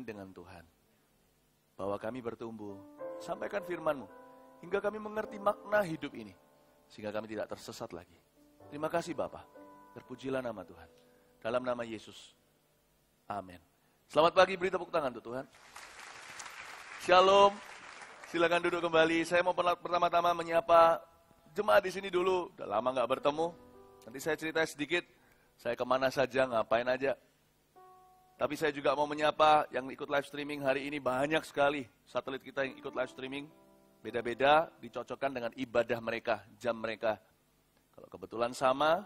sharing dengan Tuhan. Bahwa kami bertumbuh, sampaikan firman-Mu, hingga kami mengerti makna hidup ini, sehingga kami tidak tersesat lagi. Terima kasih Bapa, terpujilah nama Tuhan. Dalam nama Yesus, amin. Selamat pagi, beri tepuk tangan untuk Tuhan. Shalom, silakan duduk kembali. Saya mau pertama-tama menyapa jemaat di sini dulu, udah lama nggak bertemu. Nanti saya cerita sedikit, saya kemana saja, ngapain aja. Tapi saya juga mau menyapa yang ikut live streaming hari ini, banyak sekali satelit kita yang ikut live streaming. Beda-beda, dicocokkan dengan ibadah mereka, jam mereka. Kalau kebetulan sama,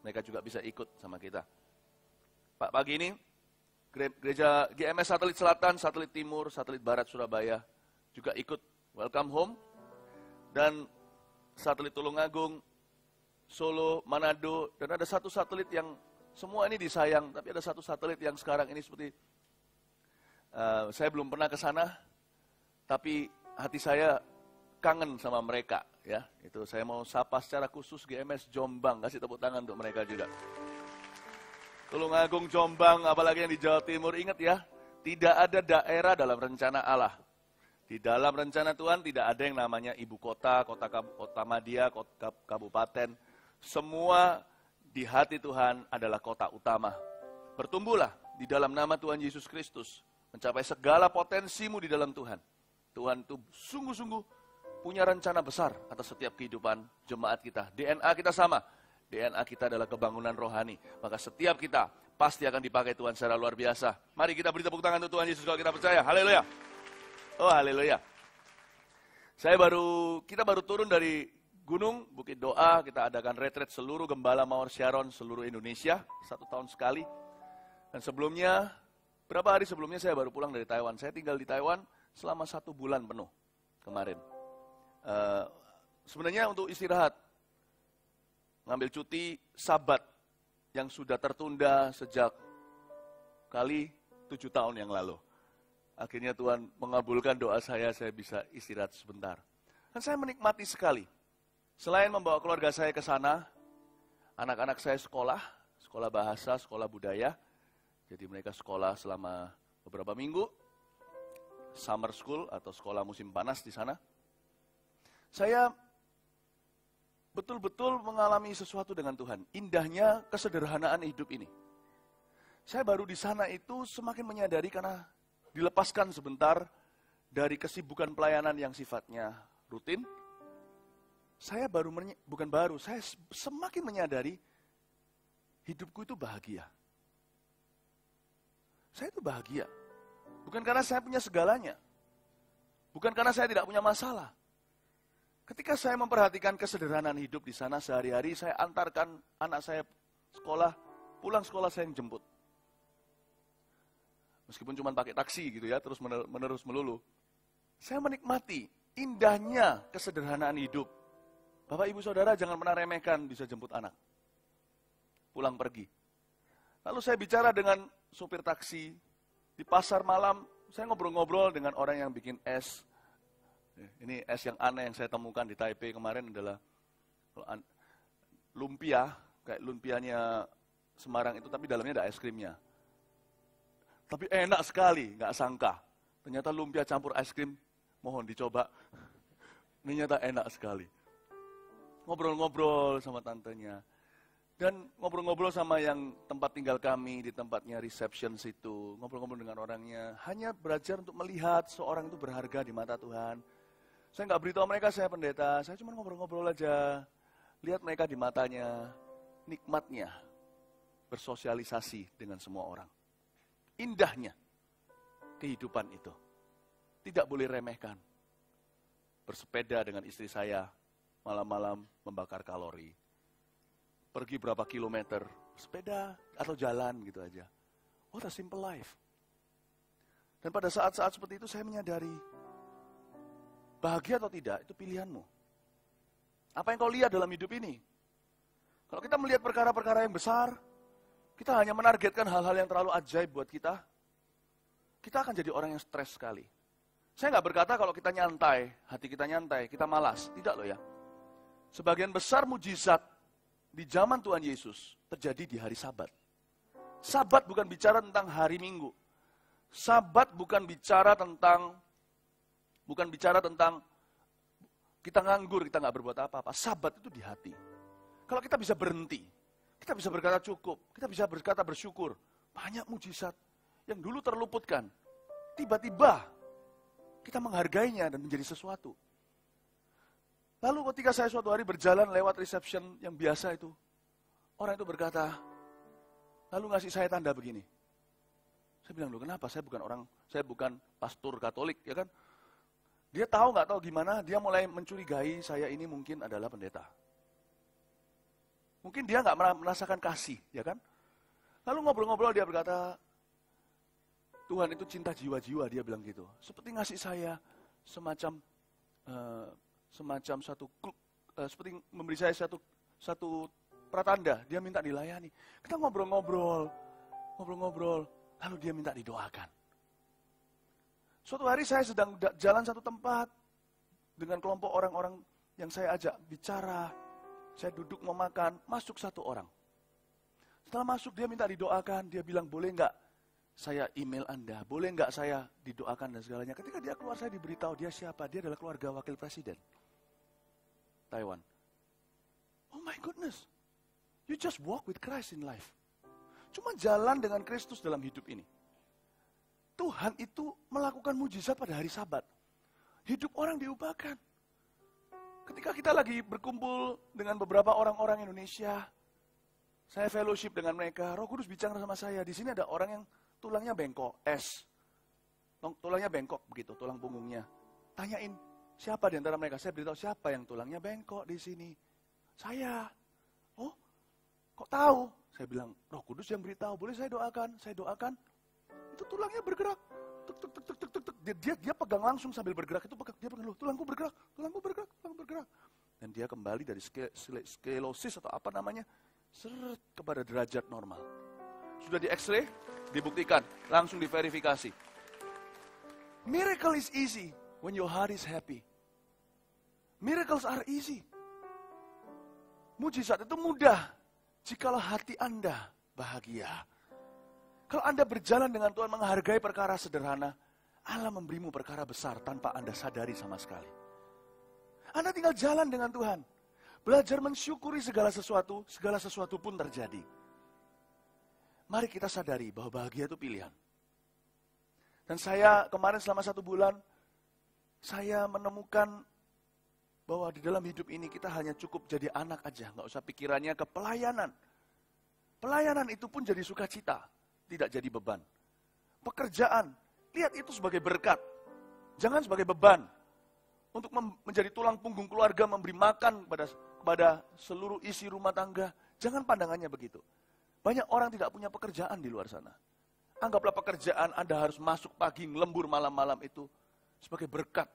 mereka juga bisa ikut sama kita. Pak, pagi ini, gereja GMS Satelit Selatan, Satelit Timur, Satelit Barat Surabaya juga ikut Welcome Home. Dan Satelit Tulungagung, Solo, Manado, dan ada satu satelit yang semua ini disayang, tapi ada satu satelit yang sekarang ini seperti, saya belum pernah ke sana, tapi hati saya kangen sama mereka. Ya, itu saya mau sapa secara khusus GMS Jombang, kasih tepuk tangan untuk mereka juga. Tulungagung, Jombang, apalagi yang di Jawa Timur, ingat ya, tidak ada daerah dalam rencana Allah. Di dalam rencana Tuhan tidak ada yang namanya ibu kota, kota madya, kota kabupaten. Semua di hati Tuhan adalah kota utama. Bertumbuhlah di dalam nama Tuhan Yesus Kristus. Mencapai segala potensimu di dalam Tuhan. Tuhan itu sungguh-sungguh punya rencana besar atas setiap kehidupan jemaat kita. DNA kita sama. DNA kita adalah kebangunan rohani. Maka setiap kita pasti akan dipakai Tuhan secara luar biasa. Mari kita beri tepuk tangan untuk Tuhan Yesus kalau kita percaya. Haleluya. Oh, haleluya. Kita baru turun dari Gunung Bukit Doa, kita adakan retreat seluruh Gembala Mawar Sharon seluruh Indonesia, 1 tahun sekali. Dan sebelumnya, berapa hari sebelumnya saya baru pulang dari Taiwan. Saya tinggal di Taiwan selama 1 bulan penuh kemarin. Sebenarnya untuk istirahat, ngambil cuti Sabat yang sudah tertunda sejak kali 7 tahun yang lalu. Akhirnya Tuhan mengabulkan doa saya bisa istirahat sebentar. Dan saya menikmati sekali. Selain membawa keluarga saya ke sana, anak-anak saya sekolah bahasa, sekolah budaya. Jadi mereka sekolah selama beberapa minggu, summer school atau sekolah musim panas di sana. Saya betul-betul mengalami sesuatu dengan Tuhan. Indahnya kesederhanaan hidup ini. Saya baru di sana itu semakin menyadari karena dilepaskan sebentar dari kesibukan pelayanan yang sifatnya rutin. Saya saya semakin menyadari hidupku itu bahagia. Saya itu bahagia. Bukan karena saya punya segalanya. Bukan karena saya tidak punya masalah. Ketika saya memperhatikan kesederhanaan hidup di sana sehari-hari, saya antarkan anak saya sekolah, pulang sekolah saya yang jemput. Meskipun cuma pakai taksi gitu ya, terus menerus melulu. Saya menikmati indahnya kesederhanaan hidup. Bapak, Ibu, Saudara jangan pernah remehkan bisa jemput anak. Pulang pergi. Lalu saya bicara dengan sopir taksi. Di pasar malam, saya ngobrol-ngobrol dengan orang yang bikin es. Ini es yang aneh yang saya temukan di Taipei kemarin adalah lumpia. Kayak lumpianya Semarang itu, tapi dalamnya ada es krimnya. Tapi enak sekali, nggak sangka. Ternyata lumpia campur es krim, mohon dicoba. Ternyata enak sekali. Ngobrol-ngobrol sama tantenya. Dan ngobrol-ngobrol sama yang tempat tinggal kami, di tempatnya reception situ. Ngobrol-ngobrol dengan orangnya. Hanya belajar untuk melihat seorang itu berharga di mata Tuhan. Saya nggak beritahu mereka saya pendeta, saya cuma ngobrol-ngobrol aja. Lihat mereka di matanya, nikmatnya bersosialisasi dengan semua orang. Indahnya kehidupan itu. Tidak boleh remehkan. Bersepeda dengan istri saya, malam-malam membakar kalori. Pergi berapa kilometer, sepeda atau jalan gitu aja. What a simple life. Dan pada saat-saat seperti itu saya menyadari, bahagia atau tidak, itu pilihanmu. Apa yang kau lihat dalam hidup ini? Kalau kita melihat perkara-perkara yang besar, kita hanya menargetkan hal-hal yang terlalu ajaib buat kita akan jadi orang yang stres sekali. Saya nggak berkata kalau kita nyantai, hati kita nyantai, kita malas. Tidak loh ya. Sebagian besar mujizat di zaman Tuhan Yesus terjadi di hari Sabat. Sabat bukan bicara tentang hari Minggu. Sabat bukan bicara tentang kita nganggur, kita nggak berbuat apa-apa. Sabat itu di hati. Kalau kita bisa berhenti, kita bisa berkata cukup, kita bisa berkata bersyukur. Banyak mujizat yang dulu terluputkan. Tiba-tiba kita menghargainya dan menjadi sesuatu. Lalu ketika saya suatu hari berjalan lewat reception yang biasa itu, orang itu berkata, lalu ngasih saya tanda begini. Saya bilang, loh kenapa? Saya bukan pastor Katolik, ya kan? Dia tahu nggak tahu gimana, dia mulai mencurigai saya ini mungkin adalah pendeta. Mungkin dia nggak merasakan kasih, ya kan? Lalu ngobrol-ngobrol dia berkata, Tuhan itu cinta jiwa-jiwa, dia bilang gitu. Seperti ngasih saya semacam seperti memberi saya satu pratanda, dia minta dilayani. Kita ngobrol-ngobrol, lalu dia minta didoakan. Suatu hari saya sedang jalan satu tempat dengan kelompok orang-orang yang saya ajak bicara. Saya duduk mau makan, masuk satu orang. Setelah masuk dia minta didoakan, dia bilang boleh nggak saya email Anda, boleh nggak saya didoakan dan segalanya. Ketika dia keluar saya diberitahu dia siapa, dia adalah keluarga wakil presiden Taiwan. Oh my goodness, you just walk with Christ in life. Cuma jalan dengan Kristus dalam hidup ini. Tuhan itu melakukan mujizat pada hari Sabat. Hidup orang diubahkan. Ketika kita lagi berkumpul dengan beberapa orang-orang Indonesia, saya fellowship dengan mereka, Roh Kudus bicara sama saya, di sini ada orang yang tulangnya bengkok, tulangnya bengkok begitu, tulang punggungnya. Tanyain, siapa di antara mereka? Saya beritahu siapa yang tulangnya bengkok di sini. Saya. Oh, kok tahu? Saya bilang, Roh Kudus yang beritahu, boleh saya doakan? Saya doakan, itu tulangnya bergerak. Tuk, tuk, tuk, tuk, tuk, tuk. Dia pegang langsung sambil bergerak, dia pegang, tulangku bergerak. Dan dia kembali dari skelosis atau apa namanya, seret kepada derajat normal. Sudah di X-ray, dibuktikan, langsung diverifikasi. Miracle is easy when your heart is happy. Miracles are easy. Mujizat itu mudah jikalau hati Anda bahagia. Kalau Anda berjalan dengan Tuhan menghargai perkara sederhana, Allah memberimu perkara besar tanpa Anda sadari sama sekali. Anda tinggal jalan dengan Tuhan. Belajar mensyukuri segala sesuatu pun terjadi. Mari kita sadari bahwa bahagia itu pilihan. Dan saya kemarin selama 1 bulan, saya menemukan bahwa di dalam hidup ini kita hanya cukup jadi anak aja, nggak usah pikirannya ke pelayanan. Pelayanan itu pun jadi sukacita, tidak jadi beban. Pekerjaan, lihat itu sebagai berkat, jangan sebagai beban. Untuk menjadi tulang punggung keluarga, memberi makan kepada seluruh isi rumah tangga, jangan pandangannya begitu. Banyak orang tidak punya pekerjaan di luar sana. Anggaplah pekerjaan Anda harus masuk pagi, lembur malam-malam itu sebagai berkat.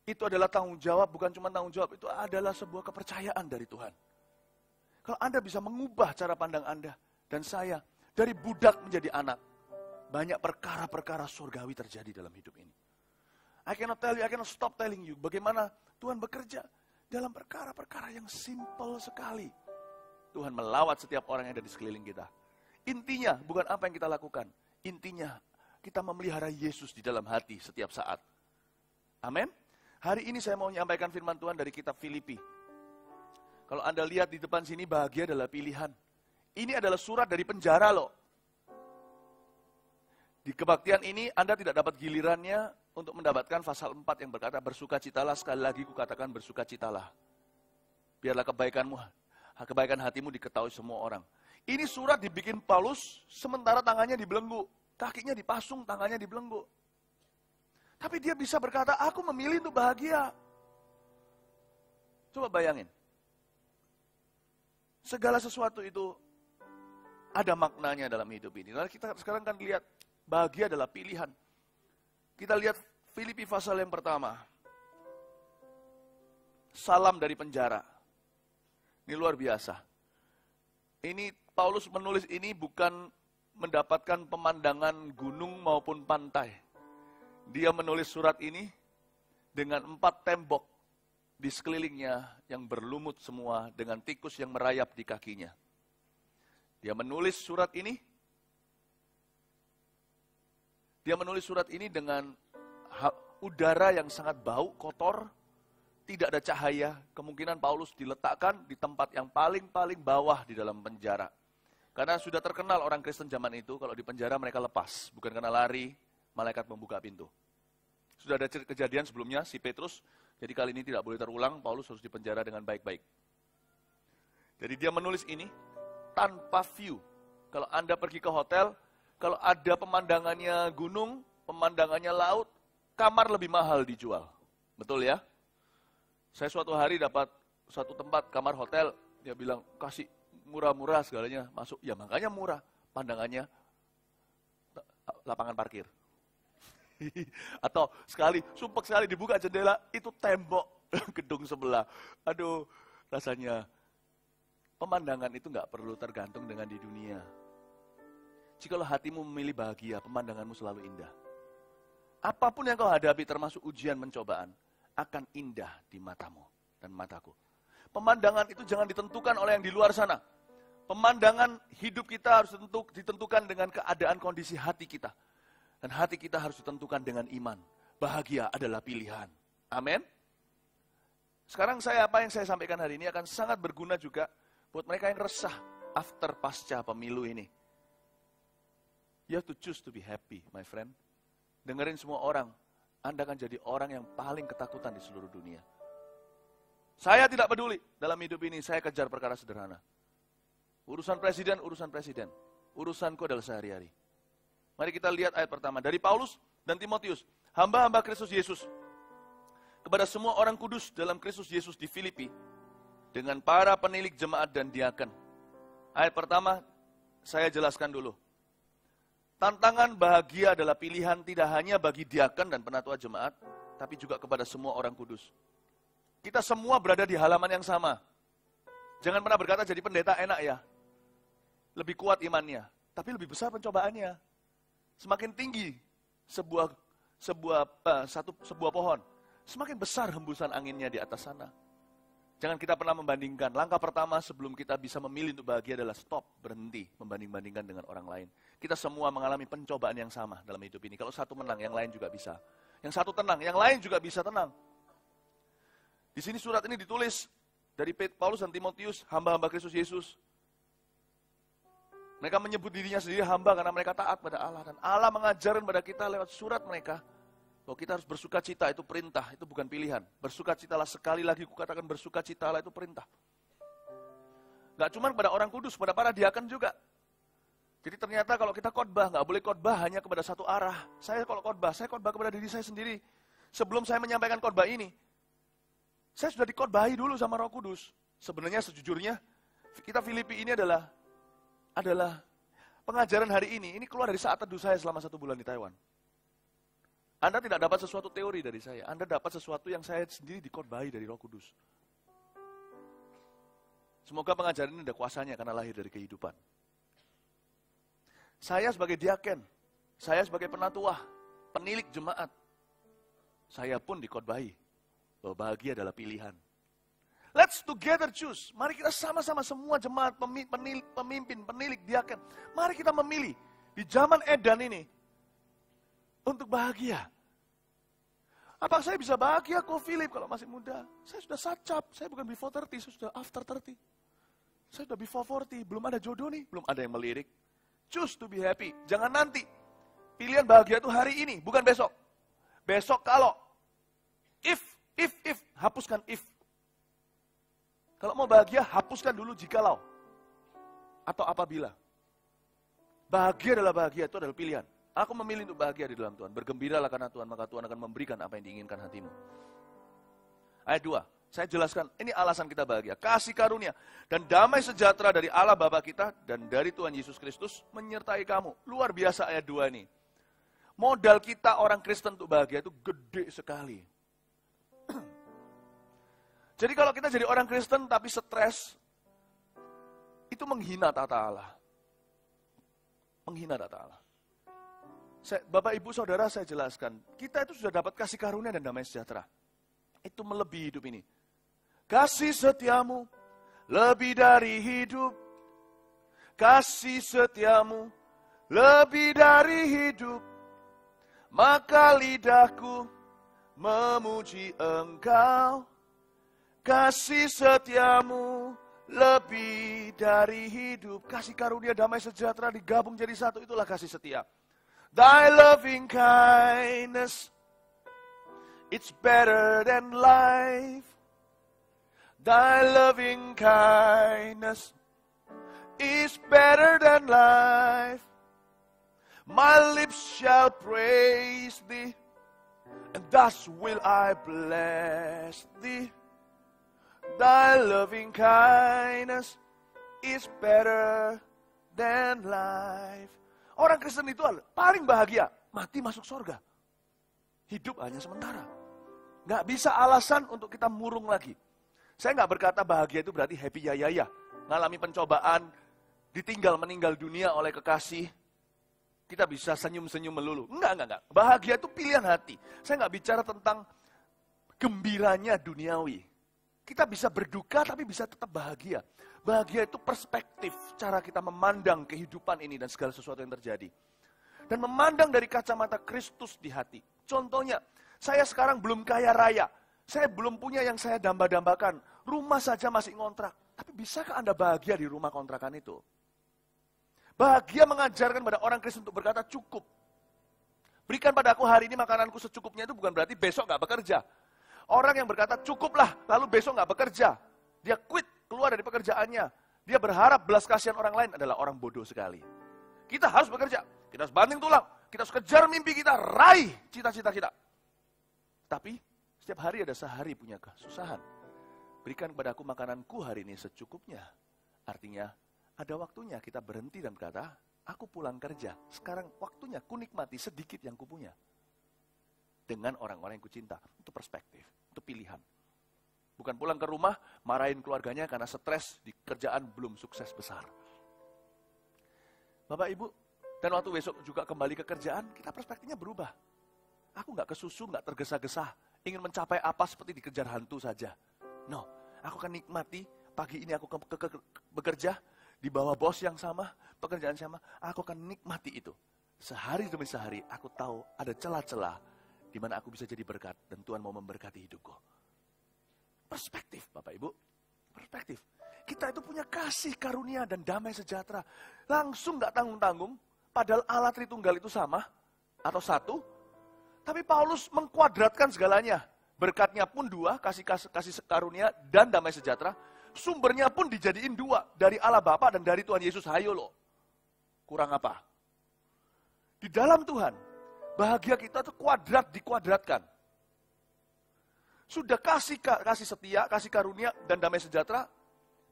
Itu adalah tanggung jawab, bukan cuma tanggung jawab, itu adalah sebuah kepercayaan dari Tuhan. Kalau Anda bisa mengubah cara pandang Anda dan saya, dari budak menjadi anak, banyak perkara-perkara surgawi terjadi dalam hidup ini. I cannot stop telling you bagaimana Tuhan bekerja dalam perkara-perkara yang simple sekali. Tuhan melawat setiap orang yang ada di sekeliling kita. Intinya bukan apa yang kita lakukan. Intinya kita memelihara Yesus di dalam hati setiap saat. Amin. Hari ini saya mau menyampaikan firman Tuhan dari kitab Filipi. Kalau Anda lihat di depan sini, bahagia adalah pilihan. Ini adalah surat dari penjara loh. Di kebaktian ini Anda tidak dapat gilirannya untuk mendapatkan pasal 4 yang berkata bersukacitalah, sekali lagi kukatakan bersukacitalah. Biarlah kebaikan hatimu diketahui semua orang. Ini surat dibikin Paulus sementara tangannya dibelenggu, kakinya dipasung, tangannya dibelenggu. Tapi dia bisa berkata, aku memilih untuk bahagia. Coba bayangin. Segala sesuatu itu ada maknanya dalam hidup ini. Lalu kita sekarang kan lihat, bahagia adalah pilihan. Kita lihat Filipi pasal yang pertama. Salam dari penjara. Ini luar biasa. Ini Paulus menulis ini bukan mendapatkan pemandangan gunung maupun pantai. Dia menulis surat ini dengan 4 tembok di sekelilingnya yang berlumut semua dengan tikus yang merayap di kakinya. Dia menulis surat ini Dia menulis surat ini dengan udara yang sangat bau, kotor, tidak ada cahaya. Kemungkinan Paulus diletakkan di tempat yang paling-paling bawah di dalam penjara. Karena sudah terkenal orang Kristen zaman itu, kalau di penjara mereka lepas. Bukan karena lari, malaikat membuka pintu. Sudah ada kejadian sebelumnya, si Petrus, jadi kali ini tidak boleh terulang, Paulus harus dipenjara dengan baik-baik. Jadi dia menulis ini, tanpa view. Kalau Anda pergi ke hotel, kalau ada pemandangannya gunung, pemandangannya laut, kamar lebih mahal dijual. Betul ya? Saya suatu hari dapat suatu tempat kamar hotel, dia bilang, kasih murah-murah segalanya, masuk. Ya makanya murah, pandangannya lapangan parkir. Atau sumpek sekali dibuka jendela, itu tembok gedung sebelah. Aduh, rasanya pemandangan itu nggak perlu tergantung dengan di dunia. Jikalau hatimu memilih bahagia, pemandanganmu selalu indah. Apapun yang kau hadapi, termasuk ujian pencobaan, akan indah di matamu dan mataku. Pemandangan itu jangan ditentukan oleh yang di luar sana. Pemandangan hidup kita harus ditentukan dengan keadaan kondisi hati kita. Dan hati kita harus ditentukan dengan iman. Bahagia adalah pilihan. Amin. Sekarang apa yang saya sampaikan hari ini akan sangat berguna juga buat mereka yang resah after pasca pemilu ini. You have to choose to be happy, my friend. Dengerin semua orang, Anda akan jadi orang yang paling ketakutan di seluruh dunia. Saya tidak peduli dalam hidup ini, saya kejar perkara sederhana. Urusan presiden. Urusanku adalah sehari-hari. Mari kita lihat ayat pertama. Dari Paulus dan Timotius, hamba-hamba Kristus Yesus, kepada semua orang kudus dalam Kristus Yesus di Filipi, dengan para penilik jemaat dan diaken. Ayat pertama, saya jelaskan dulu. Tantangan bahagia adalah pilihan tidak hanya bagi diaken dan penatua jemaat, tapi juga kepada semua orang kudus. Kita semua berada di halaman yang sama. Jangan pernah berkata jadi pendeta enak ya. Lebih kuat imannya, tapi lebih besar pencobaannya. Semakin tinggi sebuah pohon, semakin besar hembusan anginnya di atas sana. Jangan kita pernah membandingkan. Langkah pertama sebelum kita bisa memilih untuk bahagia adalah stop, berhenti membanding-bandingkan dengan orang lain. Kita semua mengalami pencobaan yang sama dalam hidup ini. Kalau satu menang, yang lain juga bisa. Yang satu tenang, yang lain juga bisa tenang. Di sini surat ini ditulis dari Paulus dan Timotius, hamba-hamba Kristus Yesus. Mereka menyebut dirinya sendiri hamba karena mereka taat pada Allah. Dan Allah mengajarkan pada kita lewat surat mereka, bahwa kita harus bersuka cita, itu perintah, itu bukan pilihan. Bersuka citalah, sekali lagi kukatakan bersuka citalah, itu perintah. Gak cuma pada orang kudus, pada para diaken juga. Jadi ternyata kalau kita khotbah, gak boleh khotbah hanya kepada satu arah. Saya kalau khotbah, saya khotbah kepada diri saya sendiri. Sebelum saya menyampaikan khotbah ini, saya sudah dikhotbahi dulu sama Roh Kudus. Sebenarnya sejujurnya, kita Filipi ini adalah pengajaran hari ini keluar dari saat teduh saya selama 1 bulan di Taiwan. Anda tidak dapat sesuatu teori dari saya, Anda dapat sesuatu yang saya sendiri dikhotbahi dari Roh Kudus. Semoga pengajaran ini ada kuasanya karena lahir dari kehidupan. Saya sebagai diaken, saya sebagai penatua, penilik jemaat, saya pun dikhotbahi bahwa bahagia adalah pilihan. Let's together choose. Mari kita sama-sama semua jemaat, pemimpin, penilik, diaken. Mari kita memilih di zaman edan ini untuk bahagia. Apa saya bisa bahagia kok Philip kalau masih muda? Saya sudah sacap, saya bukan before 30, saya sudah after 30. Saya sudah before 40, belum ada jodoh nih, belum ada yang melirik. Choose to be happy, jangan nanti. Pilihan bahagia itu hari ini, bukan besok. Besok kalau, if, hapuskan if. Kalau mau bahagia, hapuskan dulu jikalau. Atau apabila. Bahagia itu adalah pilihan. Aku memilih untuk bahagia di dalam Tuhan. Bergembiralah karena Tuhan, maka Tuhan akan memberikan apa yang diinginkan hatimu. Ayat 2, saya jelaskan, ini alasan kita bahagia. Kasih karunia dan damai sejahtera dari Allah Bapa kita dan dari Tuhan Yesus Kristus menyertai kamu. Luar biasa ayat 2 ini. Modal kita orang Kristen untuk bahagia itu gede sekali. Jadi kalau kita jadi orang Kristen tapi stres, itu menghina tata Allah. Menghina tata Allah. Bapak, Ibu, Saudara, saya jelaskan. Kita itu sudah dapat kasih karunia dan damai sejahtera. Itu melebihi hidup ini. Kasih setiamu lebih dari hidup. Kasih setiamu lebih dari hidup. maka lidahku memuji Engkau. Kasih setiamu lebih dari hidup. Kasih karunia damai sejahtera digabung jadi satu, itulah kasih setia. Thy loving kindness, it's better than life. Thy loving kindness is better than life. My lips shall praise thee, and thus will I bless thee. Thy loving kindness is better than life. Orang Kristen itu paling bahagia, mati masuk surga. Hidup hanya sementara. Nggak bisa alasan untuk kita murung lagi. Saya nggak berkata bahagia itu berarti happy ya. Ngalami pencobaan, ditinggal meninggal dunia oleh kekasih, kita bisa senyum-senyum melulu. Enggak. Bahagia itu pilihan hati. Saya nggak bicara tentang gembiranya duniawi. Kita bisa berduka tapi bisa tetap bahagia. Bahagia itu perspektif, cara kita memandang kehidupan ini dan segala sesuatu yang terjadi. Dan memandang dari kacamata Kristus di hati. Contohnya, saya sekarang belum kaya raya. Saya belum punya yang saya damba-dambakan. Rumah saja masih ngontrak. Tapi bisakah Anda bahagia di rumah kontrakan itu? Bahagia mengajarkan pada orang Kristen untuk berkata cukup. Berikan pada aku hari ini makananku secukupnya, itu bukan berarti besok gak bekerja. Orang yang berkata cukuplah, lalu besok gak bekerja. Dia quit, keluar dari pekerjaannya. Dia berharap belas kasihan orang lain adalah orang bodoh sekali. Kita harus bekerja, kita harus banting tulang, kita harus kejar mimpi kita, raih cita-cita kita. Tapi setiap hari ada sehari punya kesusahan. Berikan kepadaku makananku hari ini secukupnya. Artinya ada waktunya kita berhenti dan berkata, aku pulang kerja, sekarang waktunya ku nikmati sedikit yang kupunya. Dengan orang-orang yang kucinta, itu perspektif, itu pilihan. Bukan pulang ke rumah, marahin keluarganya karena stres di kerjaan belum sukses besar. Bapak Ibu, dan waktu besok juga kembali ke kerjaan, kita perspektifnya berubah. Aku gak kesusu, gak tergesa-gesa, ingin mencapai apa seperti dikejar hantu saja. No, aku akan nikmati, pagi ini aku bekerja, di bawah bos yang sama, pekerjaan sama, aku akan nikmati itu. Sehari demi sehari, aku tahu ada celah-celah di mana aku bisa jadi berkat, dan Tuhan mau memberkati hidupku. Perspektif, Bapak Ibu. Perspektif. Kita itu punya kasih karunia dan damai sejahtera. Langsung gak tanggung-tanggung, padahal Allah Tritunggal itu sama, atau satu. Tapi Paulus mengkuadratkan segalanya. Berkatnya pun dua, kasih karunia dan damai sejahtera. Sumbernya pun dijadiin dua, dari Allah Bapa dan dari Tuhan Yesus. Hayo loh. Kurang apa? Di dalam Tuhan, bahagia kita itu kuadrat dikuadratkan. Sudah kasih setia, kasih karunia, dan damai sejahtera,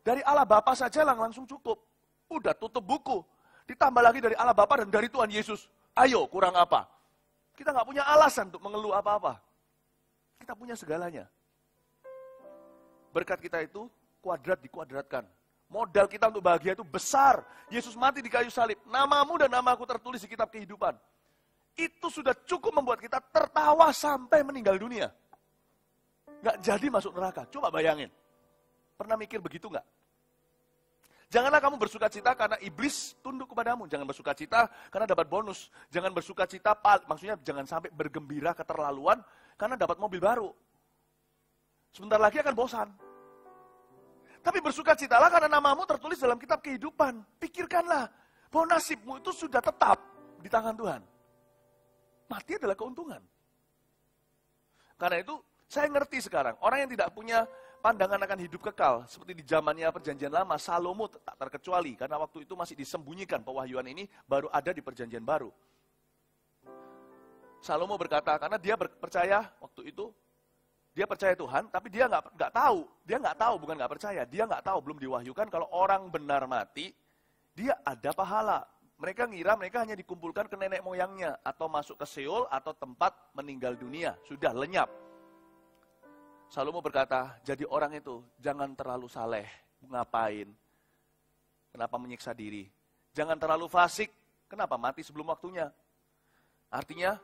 dari Allah Bapa saja langsung cukup. Udah tutup buku. Ditambah lagi dari Allah Bapa dan dari Tuhan Yesus. Ayo, kurang apa? Kita nggak punya alasan untuk mengeluh apa-apa. Kita punya segalanya. Berkat kita itu kuadrat dikuadratkan. Modal kita untuk bahagia itu besar. Yesus mati di kayu salib. Namamu dan namaku tertulis di kitab kehidupan. Itu sudah cukup membuat kita tertawa sampai meninggal dunia. Nggak jadi masuk neraka. Coba bayangin. Pernah mikir begitu nggak? Janganlah kamu bersuka cita karena iblis tunduk kepadamu. Jangan bersuka cita karena dapat bonus. Jangan bersuka cita, maksudnya jangan sampai bergembira keterlaluan karena dapat mobil baru. Sebentar lagi akan bosan. Tapi bersuka citalah karena namamu tertulis dalam kitab kehidupan. Pikirkanlah bahwa nasibmu itu sudah tetap di tangan Tuhan. Mati adalah keuntungan. Karena itu saya ngerti sekarang, orang yang tidak punya pandangan akan hidup kekal, seperti di zamannya perjanjian lama, Salomo tak terkecuali, karena waktu itu masih disembunyikan pewahyuan ini, baru ada di perjanjian baru. Salomo berkata, karena dia percaya waktu itu, dia percaya Tuhan, tapi dia nggak tahu, bukan nggak percaya, dia nggak tahu, belum diwahyukan kalau orang benar mati, dia ada pahala. Mereka ngira mereka hanya dikumpulkan ke nenek moyangnya, atau masuk ke Seol, atau tempat meninggal dunia, sudah lenyap. Salomo berkata, jadi orang itu jangan terlalu saleh, ngapain? Kenapa menyiksa diri? Jangan terlalu fasik, kenapa mati sebelum waktunya? Artinya,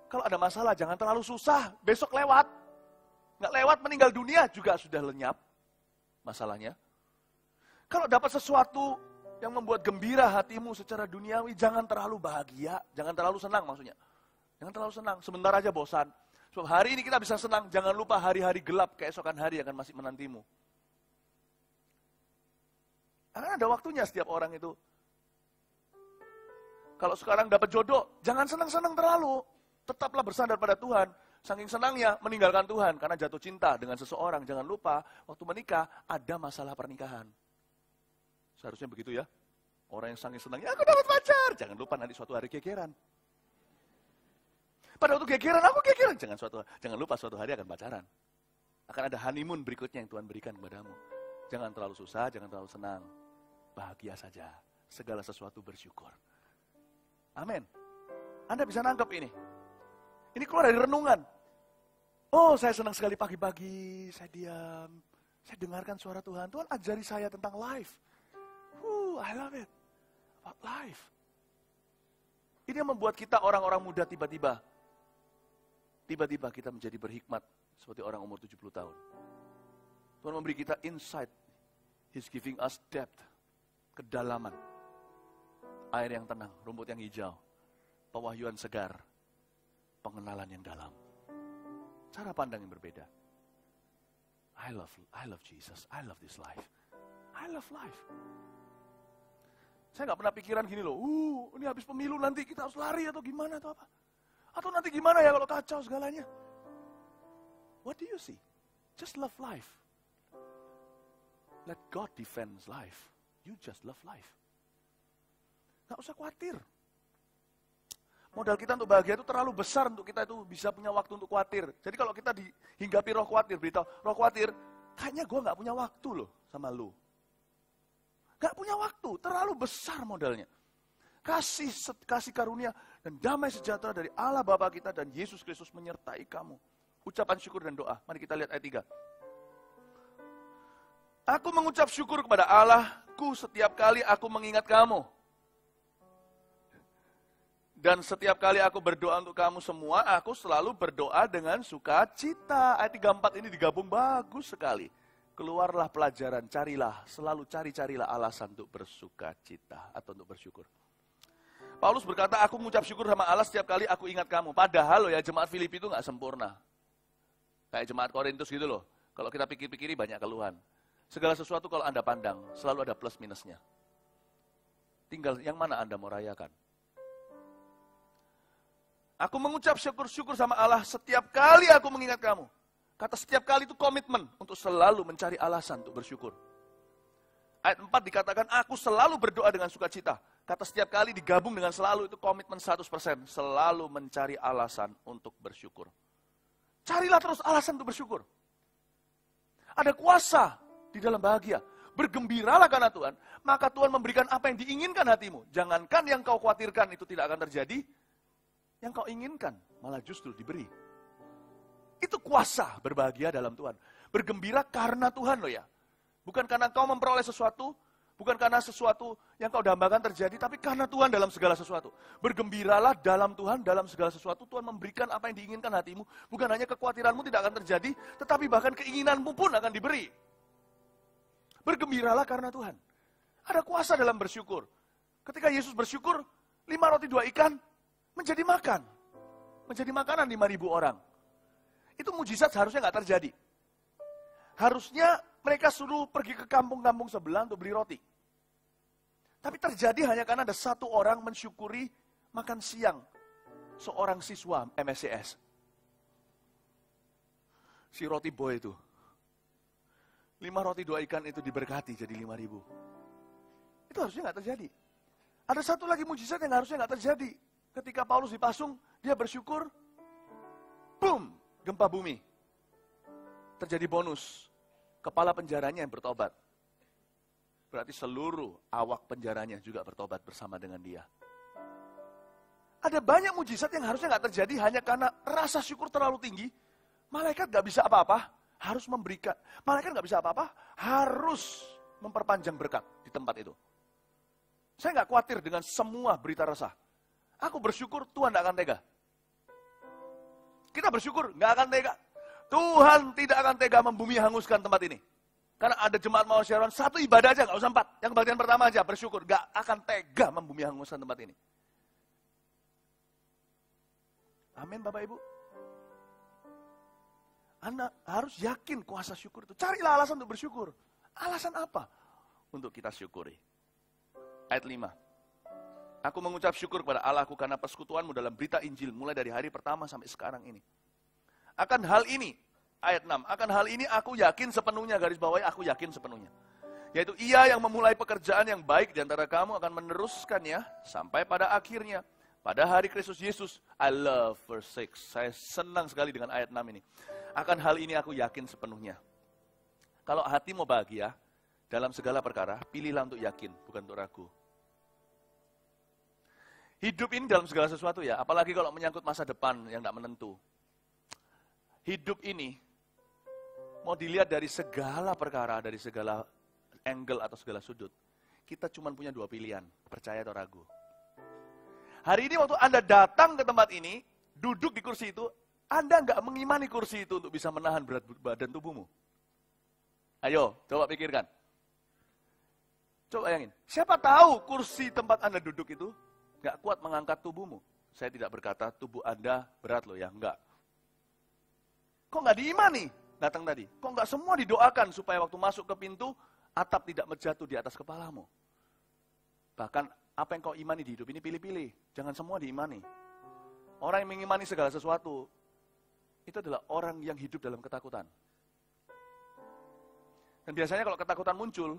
kalau ada masalah jangan terlalu susah, besok lewat. Nggak lewat meninggal dunia juga sudah lenyap masalahnya. Kalau dapat sesuatu yang membuat gembira hatimu secara duniawi, jangan terlalu bahagia, jangan terlalu senang maksudnya. Jangan terlalu senang, sebentar aja bosan. Sebab hari ini kita bisa senang, jangan lupa hari-hari gelap keesokan hari akan masih menantimu. Akan ada waktunya setiap orang itu. Kalau sekarang dapat jodoh, jangan senang-senang terlalu. Tetaplah bersandar pada Tuhan. Saking senangnya meninggalkan Tuhan karena jatuh cinta dengan seseorang. Jangan lupa, waktu menikah ada masalah pernikahan. Seharusnya begitu ya. Orang yang saking senangnya, aku dapat pacar. Jangan lupa nanti suatu hari gegeran. Pada waktu gegeran, aku gegeran. Jangan lupa suatu hari akan pacaran. Akan ada honeymoon berikutnya yang Tuhan berikan kepadamu. Jangan terlalu susah, jangan terlalu senang. Bahagia saja. Segala sesuatu bersyukur. Amin. Anda bisa nangkep ini. Ini keluar dari renungan. Oh, saya senang sekali pagi-pagi. Saya diam. Saya dengarkan suara Tuhan. Tuhan ajari saya tentang life. I love it. About life. Ini yang membuat kita orang-orang muda tiba-tiba kita menjadi berhikmat seperti orang umur 70 tahun. Tuhan memberi kita insight. He's giving us depth. Kedalaman. Air yang tenang, rumput yang hijau. Pewahyuan segar. Pengenalan yang dalam. Cara pandang yang berbeda. I love Jesus. I love this life. I love life. Saya nggak pernah pikiran gini loh, ini habis pemilu nanti kita harus lari atau gimana atau apa. Atau nanti gimana ya kalau kacau segalanya. What do you see? Just love life. Let God defend life. You just love life. Nggak usah khawatir. Modal kita untuk bahagia itu terlalu besar untuk kita itu bisa punya waktu untuk khawatir. Jadi kalau kita dihinggapi roh khawatir, beritahu, roh khawatir, kayaknya gue nggak punya waktu loh sama lu. Gak punya waktu, terlalu besar modalnya. Kasih karunia dan damai sejahtera dari Allah Bapa kita dan Yesus Kristus menyertai kamu. Ucapan syukur dan doa. Mari kita lihat ayat 3. Aku mengucap syukur kepada Allahku setiap kali aku mengingat kamu. Dan setiap kali aku berdoa untuk kamu semua, aku selalu berdoa dengan sukacita. Ayat 34 ini digabung bagus sekali. Keluarlah pelajaran, carilah alasan untuk bersuka cita atau untuk bersyukur. Paulus berkata, aku mengucap syukur sama Allah setiap kali aku ingat kamu. Padahal loh ya, jemaat Filipi itu gak sempurna. Kayak jemaat Korintus gitu loh. Kalau kita pikir-pikiri banyak keluhan. Segala sesuatu kalau Anda pandang, selalu ada plus minusnya. Tinggal yang mana Anda mau rayakan. Aku mengucap syukur sama Allah setiap kali aku mengingat kamu. Kata setiap kali itu komitmen untuk selalu mencari alasan untuk bersyukur. Ayat 4 dikatakan, aku selalu berdoa dengan sukacita. Kata setiap kali digabung dengan selalu itu komitmen 100%. Selalu mencari alasan untuk bersyukur. Carilah terus alasan untuk bersyukur. Ada kuasa di dalam bahagia. Bergembiralah karena Tuhan, maka Tuhan memberikan apa yang diinginkan hatimu. Jangankan yang kau khawatirkan itu tidak akan terjadi, yang kau inginkan malah justru diberi. Itu kuasa berbahagia dalam Tuhan. Bergembira karena Tuhan loh ya. Bukan karena kau memperoleh sesuatu, bukan karena sesuatu yang kau dambakan terjadi, tapi karena Tuhan dalam segala sesuatu. Bergembiralah dalam Tuhan, dalam segala sesuatu. Tuhan memberikan apa yang diinginkan hatimu. Bukan hanya kekhawatiranmu tidak akan terjadi, tetapi bahkan keinginanmu pun akan diberi. Bergembiralah karena Tuhan. Ada kuasa dalam bersyukur. Ketika Yesus bersyukur, 5 roti 2 ikan menjadi makan. Menjadi makanan 5.000 orang. Itu mujizat seharusnya nggak terjadi. Harusnya mereka suruh pergi ke kampung-kampung sebelah untuk beli roti. Tapi terjadi hanya karena ada satu orang mensyukuri makan siang seorang siswa MSCS. Si roti boy itu. 5 roti 2 ikan itu diberkati jadi 5.000. Itu harusnya nggak terjadi. Ada satu lagi mujizat yang harusnya nggak terjadi. Ketika Paulus dipasung, dia bersyukur, boom! Gempa bumi. Terjadi bonus. Kepala penjaranya yang bertobat. Berarti seluruh awak penjaranya juga bertobat bersama dengan dia. Ada banyak mujizat yang harusnya nggak terjadi hanya karena rasa syukur terlalu tinggi. Malaikat nggak bisa apa-apa, harus memberikan. Malaikat nggak bisa apa-apa, harus memperpanjang berkat di tempat itu. Saya nggak khawatir dengan semua berita resah. Aku bersyukur Tuhan nggak akan tega. Kita bersyukur, nggak akan tega. Tuhan tidak akan tega membumi hanguskan tempat ini. Karena ada jemaat mau Sharon, satu ibadah aja, nggak usah 4. Yang bagian pertama aja, bersyukur. Nggak akan tega membumi hanguskan tempat ini. Amin Bapak Ibu. Anda harus yakin kuasa syukur itu. Carilah alasan untuk bersyukur. Alasan apa untuk kita syukuri? Ayat 5. Aku mengucap syukur kepada Allahku karena persekutuanmu dalam berita Injil mulai dari hari pertama sampai sekarang ini. Akan hal ini, ayat 6, akan hal ini aku yakin sepenuhnya, garis bawahi aku yakin sepenuhnya. Yaitu ia yang memulai pekerjaan yang baik di antara kamu akan meneruskannya sampai pada akhirnya. Pada hari Kristus Yesus, I love verse 6. Saya senang sekali dengan ayat 6 ini. Akan hal ini aku yakin sepenuhnya. Kalau hati mau bahagia, dalam segala perkara, pilihlah untuk yakin, bukan untuk ragu. Hidup ini dalam segala sesuatu ya, apalagi kalau menyangkut masa depan yang tidak menentu. Hidup ini, mau dilihat dari segala perkara, dari segala angle atau segala sudut. Kita cuma punya dua pilihan, percaya atau ragu. Hari ini waktu Anda datang ke tempat ini, duduk di kursi itu, Anda nggak mengimani kursi itu untuk bisa menahan berat badan tubuhmu. Ayo, coba pikirkan. Coba bayangin, siapa tahu kursi tempat Anda duduk itu nggak kuat mengangkat tubuhmu. Saya tidak berkata tubuh Anda berat loh ya, enggak. Kok nggak diimani datang tadi? Kok nggak semua didoakan supaya waktu masuk ke pintu, atap tidak menjatuh di atas kepalamu? Bahkan apa yang kau imani di hidup ini pilih-pilih. Jangan semua diimani. Orang yang mengimani segala sesuatu, itu adalah orang yang hidup dalam ketakutan. Dan biasanya kalau ketakutan muncul,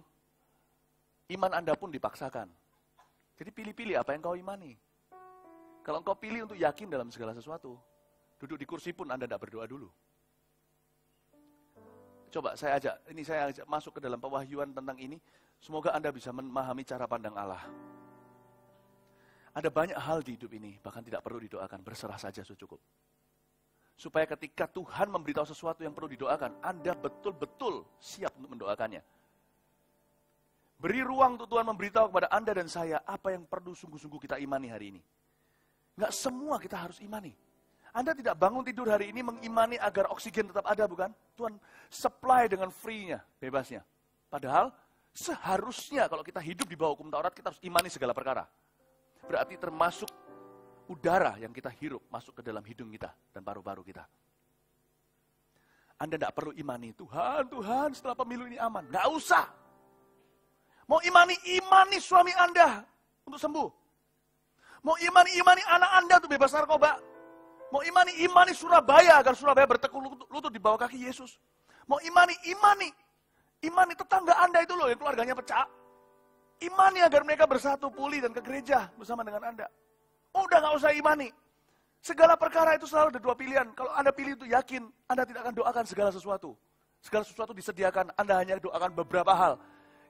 iman Anda pun dipaksakan. Jadi pilih-pilih apa yang kau imani. Kalau engkau pilih untuk yakin dalam segala sesuatu, duduk di kursi pun Anda tidak berdoa dulu. Coba saya ajak masuk ke dalam pewahyuan tentang ini. Semoga Anda bisa memahami cara pandang Allah. Ada banyak hal di hidup ini, bahkan tidak perlu didoakan, berserah saja sudah cukup. Supaya ketika Tuhan memberitahu sesuatu yang perlu didoakan, Anda betul-betul siap untuk mendoakannya. Beri ruang untuk Tuhan memberitahu kepada Anda dan saya, apa yang perlu sungguh-sungguh kita imani hari ini. Nggak semua kita harus imani. Anda tidak bangun tidur hari ini mengimani agar oksigen tetap ada, bukan? Tuhan supply dengan free-nya, bebasnya. Padahal, seharusnya kalau kita hidup di bawah hukum Taurat, kita harus imani segala perkara. Berarti termasuk udara yang kita hirup masuk ke dalam hidung kita dan paru-paru kita. Anda tidak perlu imani, Tuhan setelah pemilu ini aman. Nggak usah. Mau imani suami Anda untuk sembuh. Mau imani anak Anda untuk bebas narkoba. Mau imani Surabaya agar Surabaya bertekuk lutut di bawah kaki Yesus. Mau imani tetangga Anda itu loh yang keluarganya pecah. Imani agar mereka bersatu pulih dan ke gereja bersama dengan Anda. Udah gak usah imani. Segala perkara itu selalu ada dua pilihan. Kalau Anda pilih itu yakin, Anda tidak akan doakan segala sesuatu. Segala sesuatu disediakan, Anda hanya doakan beberapa hal.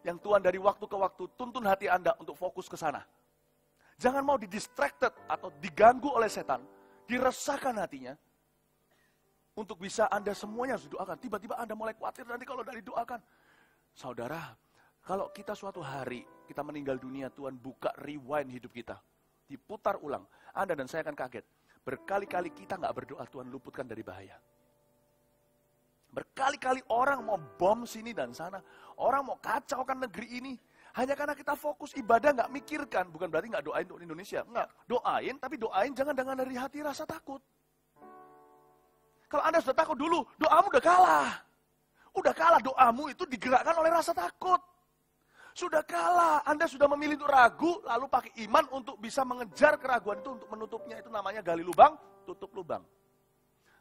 Yang Tuhan dari waktu ke waktu tuntun hati Anda untuk fokus ke sana. Jangan mau didistracted atau diganggu oleh setan. Diresahkan hatinya. Untuk bisa Anda semuanya harus didoakan. Tiba-tiba Anda mulai khawatir nanti kalau tidak didoakan. Saudara, kalau kita suatu hari, kita meninggal dunia, Tuhan buka rewind hidup kita. Diputar ulang. Anda dan saya akan kaget. Berkali-kali kita nggak berdoa, Tuhan luputkan dari bahaya. Berkali-kali orang mau bom sini dan sana. Orang mau kacaukan negeri ini. Hanya karena kita fokus ibadah nggak mikirkan. Bukan berarti nggak doain untuk Indonesia. Nggak, doain, tapi doain jangan dengan dari hati rasa takut. Kalau Anda sudah takut dulu, doamu udah kalah. Udah kalah, doamu itu digerakkan oleh rasa takut. Sudah kalah, Anda sudah memilih untuk ragu, lalu pakai iman untuk bisa mengejar keraguan itu untuk menutupnya. Itu namanya gali lubang, tutup lubang.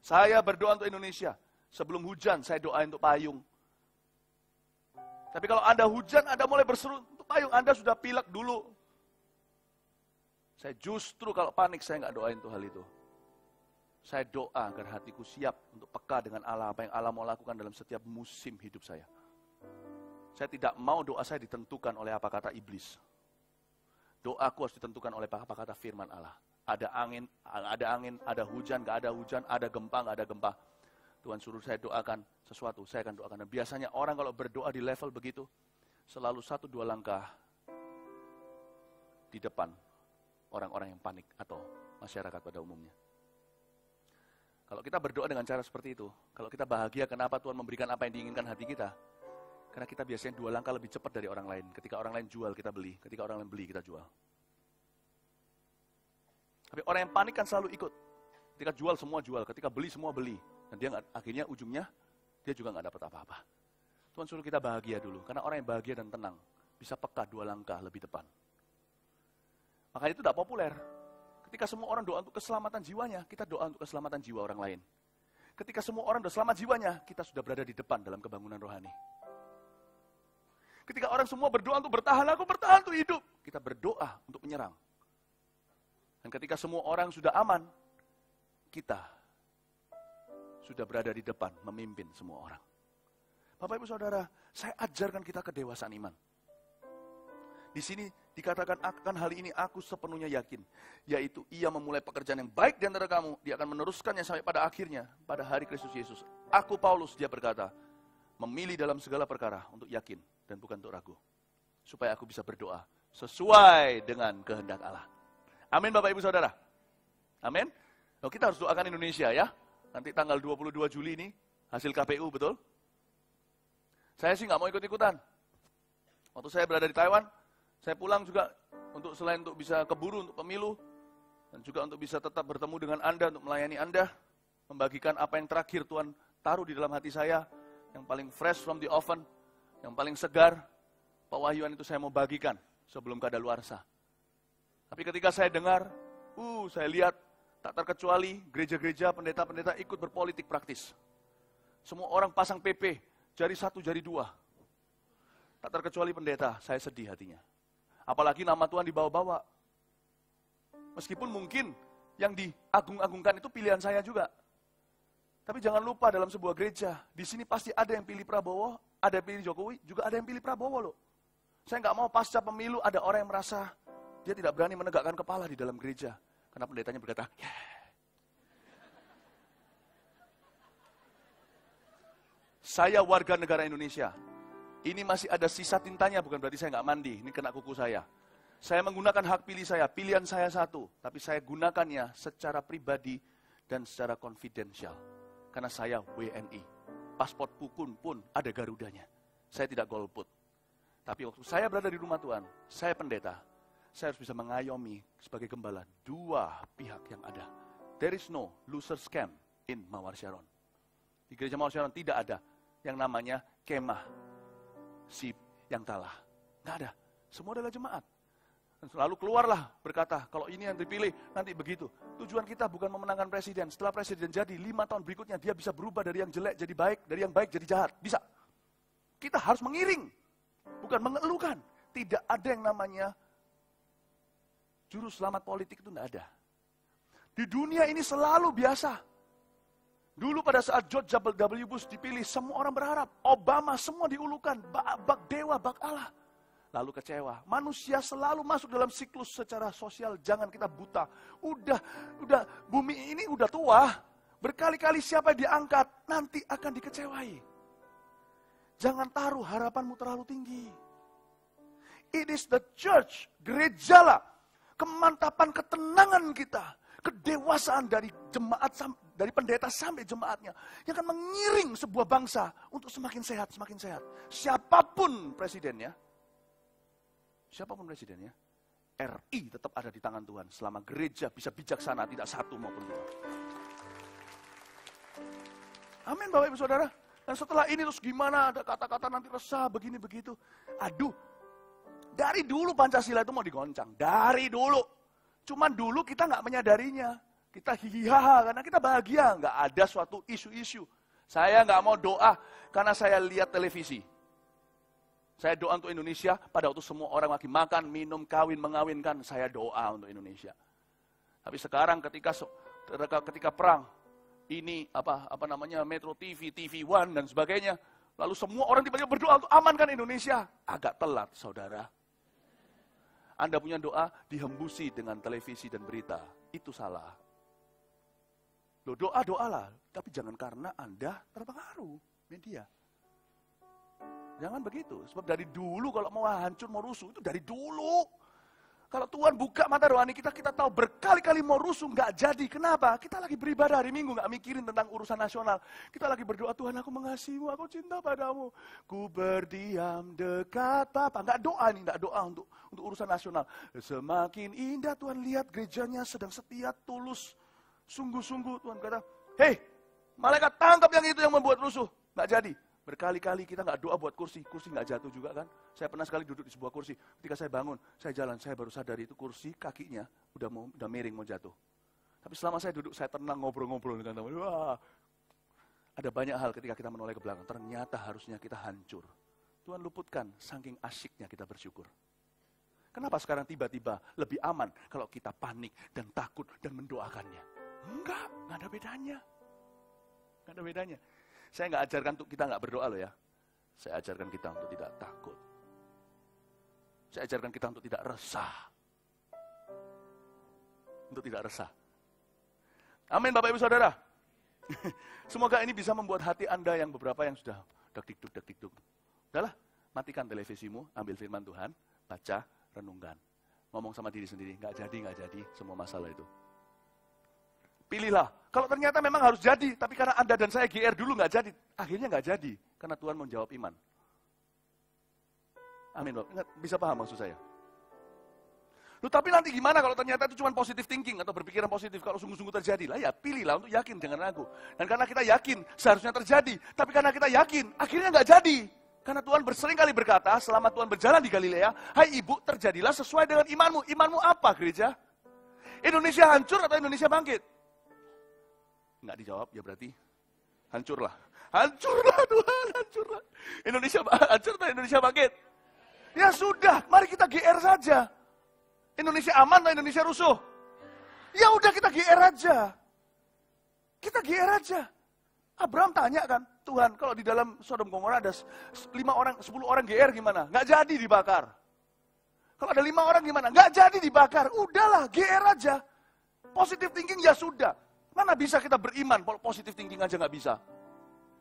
Saya berdoa untuk Indonesia. Sebelum hujan, saya doain untuk payung. Tapi kalau Anda hujan, Anda mulai berseru untuk payung, Anda sudah pilek dulu. Saya justru kalau panik, saya nggak doain untuk hal itu. Saya doa agar hatiku siap untuk peka dengan Allah, apa yang Allah mau lakukan dalam setiap musim hidup saya. Saya tidak mau doa saya ditentukan oleh apa kata iblis. Doaku harus ditentukan oleh apa kata firman Allah. Ada angin, ada hujan, gak ada hujan, ada gempa, gak ada gempa. Tuhan suruh saya doakan sesuatu, saya akan doakan. Dan biasanya orang kalau berdoa di level begitu, selalu 1-2 langkah di depan orang-orang yang panik atau masyarakat pada umumnya. Kalau kita berdoa dengan cara seperti itu, kalau kita bahagia kenapa Tuhan memberikan apa yang diinginkan hati kita, karena kita biasanya 2 langkah lebih cepat dari orang lain. Ketika orang lain jual, kita beli. Ketika orang lain beli, kita jual. Tapi orang yang panik kan selalu ikut. Ketika jual, semua jual. Ketika beli, semua beli. Dan dia akhirnya ujungnya, dia juga nggak dapat apa-apa. Tuhan suruh kita bahagia dulu. Karena orang yang bahagia dan tenang, bisa peka 2 langkah lebih depan. Makanya itu tidak populer. Ketika semua orang doa untuk keselamatan jiwanya, kita doa untuk keselamatan jiwa orang lain. Ketika semua orang sudah selamat jiwanya, kita sudah berada di depan dalam kebangunan rohani. Ketika orang semua berdoa untuk bertahan, aku bertahan untuk hidup. Kita berdoa untuk menyerang. Dan ketika semua orang sudah aman, kita sudah berada di depan, memimpin semua orang. Bapak Ibu Saudara, saya ajarkan kita kedewasaan iman. Di sini dikatakan akan hal ini aku sepenuhnya yakin. Yaitu ia memulai pekerjaan yang baik di antara kamu, dia akan meneruskannya sampai pada akhirnya, pada hari Kristus Yesus. Aku Paulus, dia berkata, memilih dalam segala perkara untuk yakin dan bukan untuk ragu. Supaya aku bisa berdoa sesuai dengan kehendak Allah. Amin Bapak Ibu Saudara. Amin. Oh, kita harus doakan Indonesia ya. Nanti tanggal 22 Juli ini, hasil KPU betul? Saya sih nggak mau ikut-ikutan. Waktu saya berada di Taiwan, saya pulang juga selain untuk bisa keburu untuk pemilu, dan juga untuk bisa tetap bertemu dengan Anda, untuk melayani Anda, membagikan apa yang terakhir Tuhan taruh di dalam hati saya, yang paling fresh from the oven, yang paling segar, pewahyuan itu saya mau bagikan sebelum kadaluarsa. Tapi ketika saya dengar, saya lihat, tak terkecuali gereja-gereja, pendeta-pendeta ikut berpolitik praktis. Semua orang pasang PP, jari 1, jari 2. Tak terkecuali pendeta, saya sedih hatinya. Apalagi nama Tuhan dibawa-bawa. Meskipun mungkin yang diagung-agungkan itu pilihan saya juga. Tapi jangan lupa dalam sebuah gereja, di sini pasti ada yang pilih Prabowo, ada yang pilih Jokowi, juga ada yang pilih Prabowo loh. Saya nggak mau pasca pemilu ada orang yang merasa dia tidak berani menegakkan kepala di dalam gereja. Karena pendetanya berkata, saya warga negara Indonesia. Ini masih ada sisa tintanya, bukan berarti saya nggak mandi. Ini kena kuku saya. Saya menggunakan hak pilih saya, pilihan saya satu. Tapi saya gunakannya secara pribadi dan secara konfidensial. Karena saya WNI. Paspor pun ada Garudanya. Saya tidak golput. Tapi waktu saya berada di rumah Tuhan, saya pendeta. Saya harus bisa mengayomi sebagai gembala 2 pihak yang ada. There is no loser's camp in Mawar Sharon. Di gereja Mawar Sharon tidak ada yang namanya kemah si yang kalah. Nggak ada. Semua adalah jemaat. Lalu keluarlah berkata, kalau ini yang dipilih, nanti begitu. Tujuan kita bukan memenangkan presiden. Setelah presiden jadi, 5 tahun berikutnya dia bisa berubah dari yang jelek jadi baik, dari yang baik jadi jahat. Bisa. Kita harus mengiring. Bukan mengeluhkan. Tidak ada yang namanya juru selamat politik, itu tidak ada. Di dunia ini selalu biasa. Dulu pada saat George W. Bush dipilih, semua orang berharap. Obama semua diulukan. Bak dewa, bak Allah. Lalu kecewa. Manusia selalu masuk dalam siklus secara sosial. Jangan kita buta. Udah bumi ini udah tua. Berkali-kali siapa yang diangkat, nanti akan dikecewai. Jangan taruh harapanmu terlalu tinggi. It is the church, gerejalah. Kemantapan, ketenangan kita, kedewasaan dari jemaat, dari pendeta sampai jemaatnya, yang akan mengiring sebuah bangsa untuk semakin sehat, semakin sehat. Siapapun presidennya, RI tetap ada di tangan Tuhan, selama gereja bisa bijaksana, tidak satu maupun 2. Amin Bapak Ibu Saudara. Dan setelah ini terus gimana, ada kata-kata nanti resah, begini begitu. Aduh. Dari dulu Pancasila itu mau digoncang. Dari dulu. Cuman dulu kita nggak menyadarinya. Kita hihihaha karena kita bahagia. Nggak ada suatu isu-isu. Saya nggak mau doa karena saya lihat televisi. Saya doa untuk Indonesia pada waktu semua orang lagi makan, minum, kawin, mengawinkan. Saya doa untuk Indonesia. Tapi sekarang ketika perang, ini Metro TV, TV One dan sebagainya. Lalu semua orang tiba-tiba berdoa untuk amankan Indonesia. Agak telat saudara. Anda punya doa dihembusi dengan televisi dan berita. Itu salah. Loh, doalah. Tapi jangan karena Anda terpengaruh media. Jangan begitu. Sebab dari dulu kalau mau hancur, mau rusuh, itu dari dulu. Kalau Tuhan buka mata rohani kita, kita tahu berkali-kali mau rusuh, nggak jadi. Kenapa? Kita lagi beribadah hari Minggu, nggak mikirin tentang urusan nasional. Kita lagi berdoa, Tuhan aku mengasihimu, aku cinta padamu. Ku berdiam dekat Bapa. Nggak doa nih, nggak doa untuk urusan nasional. Semakin indah Tuhan lihat gerejanya sedang setia, tulus. Sungguh-sungguh Tuhan kata, hei, malaikat tangkap yang itu yang membuat rusuh. Nggak jadi. Berkali-kali kita nggak doa buat kursi nggak jatuh juga kan. Saya pernah sekali duduk di sebuah kursi. Ketika saya bangun, saya jalan, saya baru sadar itu kursi kakinya udah miring mau jatuh. Tapi selama saya duduk, saya tenang ngobrol-ngobrol dengan teman. Wah, ada banyak hal ketika kita menoleh ke belakang. Ternyata harusnya kita hancur. Tuhan luputkan, saking asyiknya kita bersyukur. Kenapa sekarang tiba-tiba lebih aman kalau kita panik dan takut dan mendoakannya? Enggak ada bedanya. Enggak ada bedanya. Saya nggak ajarkan untuk kita nggak berdoa loh ya. Saya ajarkan kita untuk tidak takut. Saya ajarkan kita untuk tidak resah. Untuk tidak resah. Amin Bapak Ibu Saudara. Semoga ini bisa membuat hati Anda yang beberapa yang sudah dak-dik-duk. Udahlah, matikan televisimu, ambil firman Tuhan, baca, renungkan. Ngomong sama diri sendiri, nggak jadi semua masalah itu. Pilihlah. Kalau ternyata memang harus jadi, tapi karena Anda dan saya GR dulu nggak jadi, akhirnya nggak jadi, karena Tuhan menjawab iman. Amin, Bapak. Bisa paham maksud saya? Loh, tapi nanti gimana kalau ternyata itu cuma positive thinking atau berpikiran positif, kalau sungguh-sungguh terjadi? Lah ya, pilihlah untuk yakin, jangan ragu. Dan karena kita yakin, seharusnya terjadi. Tapi karena kita yakin, akhirnya nggak jadi. Karena Tuhan sering kali berkata, selama Tuhan berjalan di Galilea, hai ibu, terjadilah sesuai dengan imanmu. Imanmu apa, gereja? Indonesia hancur atau Indonesia bangkit? Nggak dijawab, ya berarti hancurlah. Hancurlah Tuhan, hancurlah. Indonesia hancur atau Indonesia bangkit? Ya sudah, mari kita GR saja. Indonesia aman atau Indonesia rusuh? Ya udah kita GR aja. Kita GR aja. Abraham tanya kan, Tuhan kalau di dalam Sodom Gomora ada 10 orang GR gimana? Nggak jadi dibakar. Kalau ada 5 orang gimana? Nggak jadi dibakar. Udahlah, GR aja. Positive thinking ya sudah. Mana bisa kita beriman kalau positive thinking aja nggak bisa?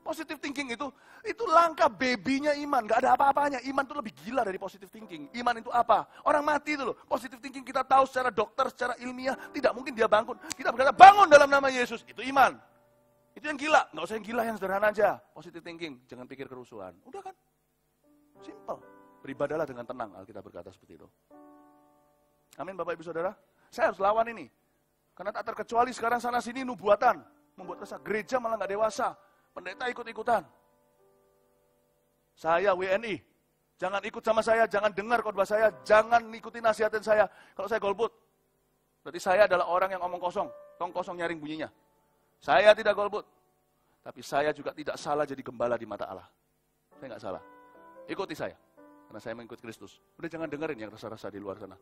Positive thinking itu langkah babynya iman, nggak ada apa-apanya. Iman itu lebih gila dari positive thinking. Iman itu apa? Orang mati itu loh. Positive thinking kita tahu secara dokter, secara ilmiah, tidak mungkin dia bangun. Kita berkata, bangun dalam nama Yesus. Itu iman. Itu yang gila. Nggak usah yang gila, yang sederhana aja. Positive thinking, jangan pikir kerusuhan. Udah kan? Simple. Beribadahlah dengan tenang, Alkitab berkata seperti itu. Amin Bapak Ibu Saudara. Saya harus lawan ini. Karena tak terkecuali sekarang sana sini nubuatan. Membuat resah. Gereja malah nggak dewasa. Pendeta ikut-ikutan. Saya WNI. Jangan ikut sama saya, jangan dengar khotbah saya, jangan ikuti nasihatin saya. Kalau saya golput. Berarti saya adalah orang yang omong kosong. Tong kosong nyaring bunyinya. Saya tidak golput. Tapi saya juga tidak salah jadi gembala di mata Allah. Saya nggak salah. Ikuti saya. Karena saya mengikut Kristus. Udah jangan dengerin yang rasa-rasa di luar sana.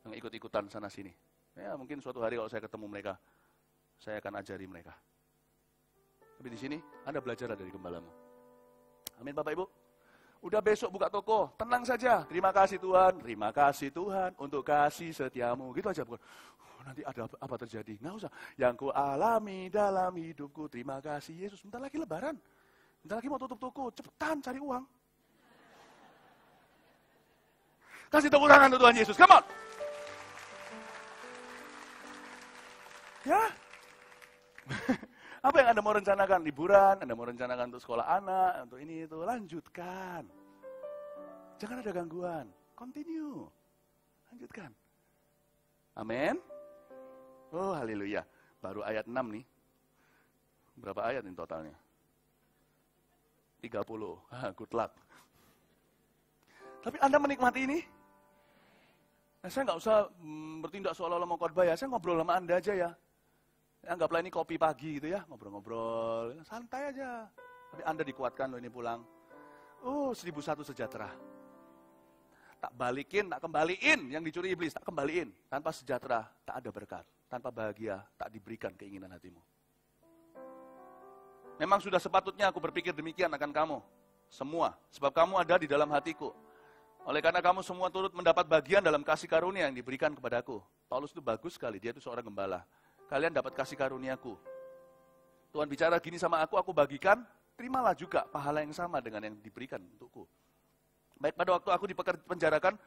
Yang ikut-ikutan sana sini. Ya mungkin suatu hari kalau saya ketemu mereka, saya akan ajari mereka. Tapi di sini Anda belajar dari gembalamu. Amin Bapak Ibu. Udah besok buka toko, tenang saja. Terima kasih Tuhan untuk kasih setiamu. Gitu aja bukan. Nanti ada apa terjadi? Nggak usah. Yang ku alami dalam hidupku, terima kasih Yesus. Bentar lagi lebaran. Bentar lagi mau tutup toko, cepetan cari uang. Kasih tepuk tangan untuk Tuhan Yesus, come on. Ya. Apa yang Anda mau rencanakan? Liburan, Anda mau rencanakan untuk sekolah anak, untuk ini itu, lanjutkan. Jangan ada gangguan. Continue. Lanjutkan. Amin. Oh, haleluya. Baru ayat 6 nih. Berapa ayat ini totalnya? 30. Good luck. Tapi Anda menikmati ini? Nah, saya nggak usah bertindak seolah-olah mau khotbah ya. Saya ngobrol sama Anda aja ya. Anggaplah ini kopi pagi gitu ya, ngobrol-ngobrol, santai aja. Tapi Anda dikuatkan loh ini pulang. 1001 sejahtera. Tak balikin, tak kembaliin yang dicuri iblis, tak kembaliin. Tanpa sejahtera, tak ada berkat. Tanpa bahagia, tak diberikan keinginan hatimu. Memang sudah sepatutnya aku berpikir demikian akan kamu. Semua, sebab kamu ada di dalam hatiku. Oleh karena kamu semua turut mendapat bagian dalam kasih karunia yang diberikan kepadaku. Paulus itu bagus sekali, dia itu seorang gembala. Kalian dapat kasih karuniaku. Tuhan bicara gini sama aku bagikan, terimalah juga pahala yang sama dengan yang diberikan untukku. Baik pada waktu aku dipenjarakan,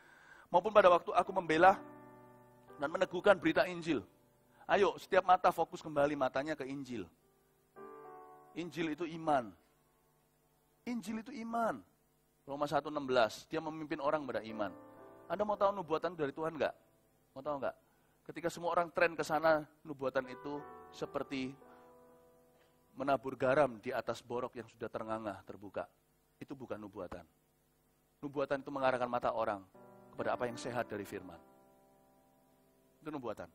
maupun pada waktu aku membela dan meneguhkan berita Injil. Ayo, setiap mata fokus kembali matanya ke Injil. Injil itu iman. Injil itu iman. Roma 1:16, dia memimpin orang pada iman. Anda mau tahu nubuatan dari Tuhan enggak? Mau tahu enggak? Ketika semua orang tren ke sana, nubuatan itu seperti menabur garam di atas borok yang sudah ternganga, terbuka. Itu bukan nubuatan. Nubuatan itu mengarahkan mata orang kepada apa yang sehat dari firman. Itu nubuatan.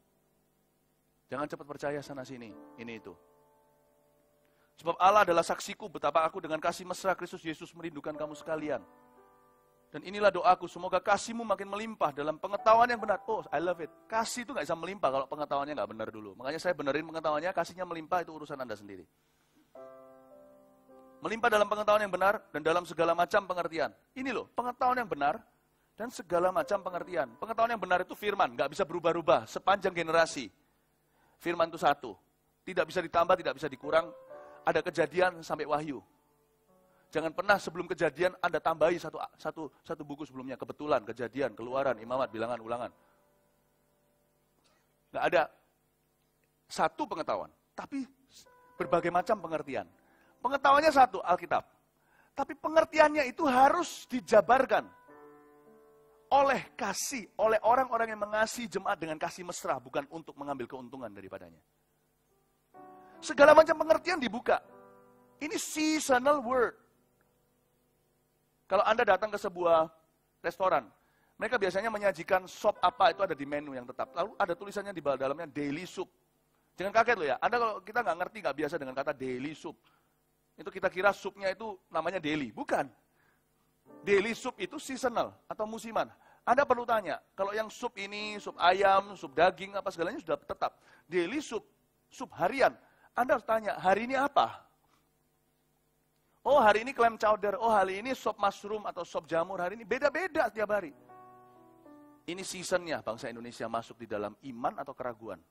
Jangan cepat percaya sana-sini, ini itu. Sebab Allah adalah saksiku betapa aku dengan kasih mesra Kristus Yesus merindukan kamu sekalian. Dan inilah doaku, semoga kasihmu makin melimpah dalam pengetahuan yang benar. Oh, I love it. Kasih itu gak bisa melimpah kalau pengetahuannya gak benar dulu. Makanya saya benerin pengetahuannya, kasihnya melimpah itu urusan Anda sendiri. Melimpah dalam pengetahuan yang benar dan dalam segala macam pengertian. Ini loh, pengetahuan yang benar dan segala macam pengertian. Pengetahuan yang benar itu firman, gak bisa berubah-ubah sepanjang generasi. Firman itu satu, tidak bisa ditambah, tidak bisa dikurang. Ada Kejadian sampai Wahyu. Jangan pernah sebelum Kejadian Anda tambahi satu buku sebelumnya. Kebetulan, Kejadian, Keluaran, Imamat, Bilangan, Ulangan. Nggak ada satu pengetahuan, tapi berbagai macam pengertian. Pengetahuannya satu, Alkitab. Tapi pengertiannya itu harus dijabarkan oleh kasih, oleh orang-orang yang mengasihi jemaat dengan kasih mesra, bukan untuk mengambil keuntungan daripadanya. Segala macam pengertian dibuka. Ini seasonal word. Kalau Anda datang ke sebuah restoran, mereka biasanya menyajikan sop apa itu ada di menu yang tetap. Lalu ada tulisannya di bawah dalamnya daily soup. Jangan kaget loh ya, Anda kalau kita nggak ngerti, nggak biasa dengan kata daily soup. Itu kita kira supnya itu namanya daily. Bukan. Daily soup itu seasonal atau musiman. Anda perlu tanya, kalau yang sup ini, sup ayam, sup daging, apa segalanya sudah tetap. Daily soup, sup harian. Anda harus tanya, hari ini apa? Oh, hari ini clam chowder. Oh, hari ini sop mushroom atau sop jamur. Hari ini beda-beda setiap hari. Ini seasonnya bangsa Indonesia masuk di dalam iman atau keraguan.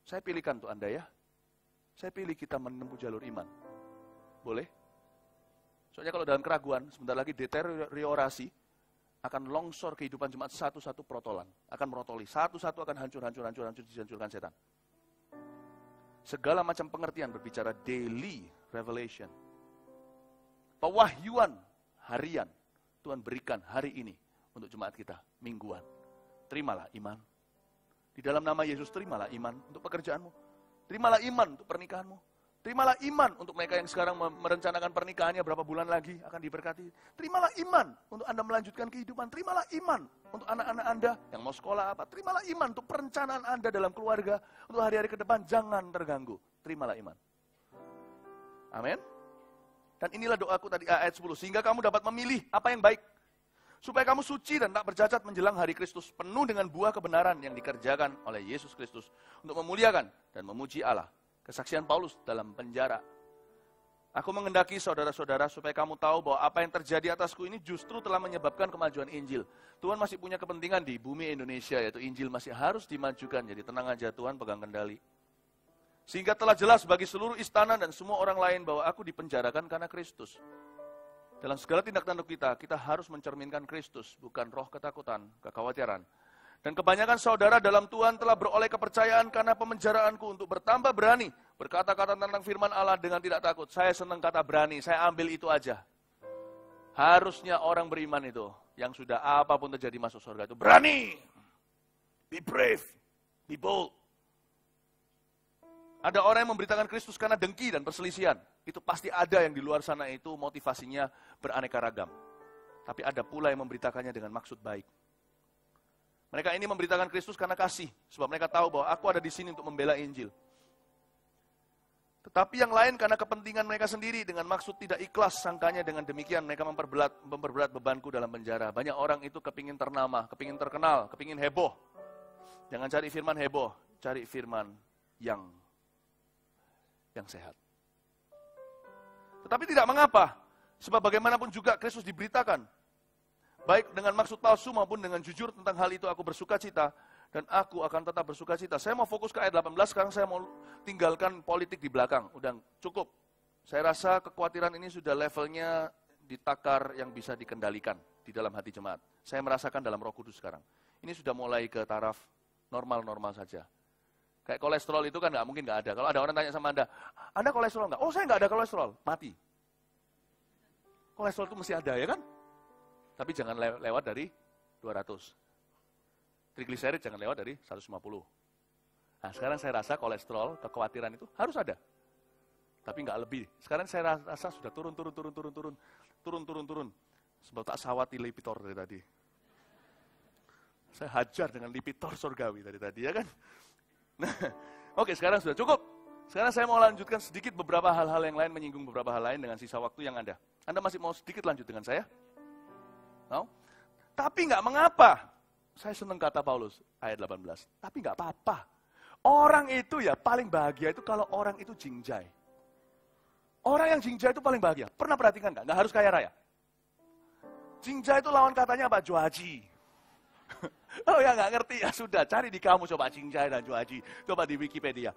Saya pilihkan untuk Anda ya. Saya pilih kita menempuh jalur iman. Boleh? Soalnya kalau dalam keraguan, sebentar lagi deteriorasi, akan longsor kehidupan jemaat satu-satu protolan. Akan merotoli. Satu-satu akan hancur, dihancurkan setan. Segala macam pengertian berbicara daily revelation. Pewahyuan harian Tuhan berikan hari ini untuk jemaat kita, mingguan. Terimalah iman. Di dalam nama Yesus terimalah iman untuk pekerjaanmu. Terimalah iman untuk pernikahanmu. Terimalah iman untuk mereka yang sekarang merencanakan pernikahannya berapa bulan lagi akan diberkati. Terimalah iman untuk Anda melanjutkan kehidupan. Terimalah iman untuk anak-anak Anda yang mau sekolah apa. Terimalah iman untuk perencanaan Anda dalam keluarga. Untuk hari-hari ke depan jangan terganggu. Terimalah iman. Amin. Dan inilah doaku tadi ayat 10. Sehingga kamu dapat memilih apa yang baik. Supaya kamu suci dan tak bercacat menjelang hari Kristus. Penuh dengan buah kebenaran yang dikerjakan oleh Yesus Kristus. Untuk memuliakan dan memuji Allah. Kesaksian Paulus dalam penjara. Aku mengendaki saudara-saudara supaya kamu tahu bahwa apa yang terjadi atasku ini justru telah menyebabkan kemajuan Injil. Tuhan masih punya kepentingan di bumi Indonesia, yaitu Injil masih harus dimajukan. Jadi tenang aja, Tuhan pegang kendali. Sehingga telah jelas bagi seluruh istana dan semua orang lain bahwa aku dipenjarakan karena Kristus. Dalam segala tindak tanduk kita harus mencerminkan Kristus, bukan roh ketakutan, kekhawatiran. Dan kebanyakan saudara dalam Tuhan telah beroleh kepercayaan karena pemenjaraanku untuk bertambah berani. Berkata-kata tentang firman Allah dengan tidak takut. Saya senang kata berani, saya ambil itu aja. Harusnya orang beriman itu, yang sudah apapun terjadi masuk surga itu berani. Be brave, be bold. Ada orang yang memberitakan Kristus karena dengki dan perselisihan. Itu pasti ada yang di luar sana itu motivasinya beraneka ragam. Tapi ada pula yang memberitakannya dengan maksud baik. Mereka ini memberitakan Kristus karena kasih. Sebab mereka tahu bahwa aku ada di sini untuk membela Injil. Tetapi yang lain karena kepentingan mereka sendiri dengan maksud tidak ikhlas. Sangkanya dengan demikian mereka memperberat bebanku dalam penjara. Banyak orang itu kepingin ternama, kepingin terkenal, kepingin heboh. Jangan cari firman heboh, cari firman yang sehat. Tetapi tidak mengapa. Sebab bagaimanapun juga Kristus diberitakan. Baik dengan maksud palsu maupun dengan jujur tentang hal itu aku bersuka cita. Dan aku akan tetap bersuka cita. Saya mau fokus ke ayat 18, sekarang saya mau tinggalkan politik di belakang. Udah cukup. Saya rasa kekhawatiran ini sudah levelnya di takar yang bisa dikendalikan di dalam hati jemaat. Saya merasakan dalam Roh Kudus sekarang. Ini sudah mulai ke taraf normal-normal saja. Kayak kolesterol itu kan nggak mungkin nggak ada. Kalau ada orang tanya sama Anda kolesterol nggak? Oh saya nggak ada kolesterol, mati. Kolesterol itu mesti ada ya kan? Tapi jangan lewat dari 200. Trigliserid jangan lewat dari 150. Nah, sekarang saya rasa kolesterol, kekhawatiran itu harus ada. Tapi nggak lebih. Sekarang saya rasa sudah turun. Sebab tak sawati Lipitor dari tadi. Saya hajar dengan Lipitor surgawi dari tadi, ya kan? Nah, oke, sekarang sudah cukup. Sekarang saya mau lanjutkan sedikit beberapa hal-hal yang lain, menyinggung beberapa hal lain dengan sisa waktu yang ada. Anda masih mau sedikit lanjut dengan saya? Mau? Tapi nggak mengapa. Saya senang kata Paulus, ayat 18. Tapi nggak apa-apa. Orang itu ya paling bahagia itu kalau orang itu jingjai. Orang yang jingjai itu paling bahagia. Pernah perhatikan nggak? Nggak harus kaya raya. Jingjai itu lawan katanya apa? Juaji. Oh ya nggak ngerti, ya sudah. Cari di kamu coba jingjai dan juaji. Coba di Wikipedia.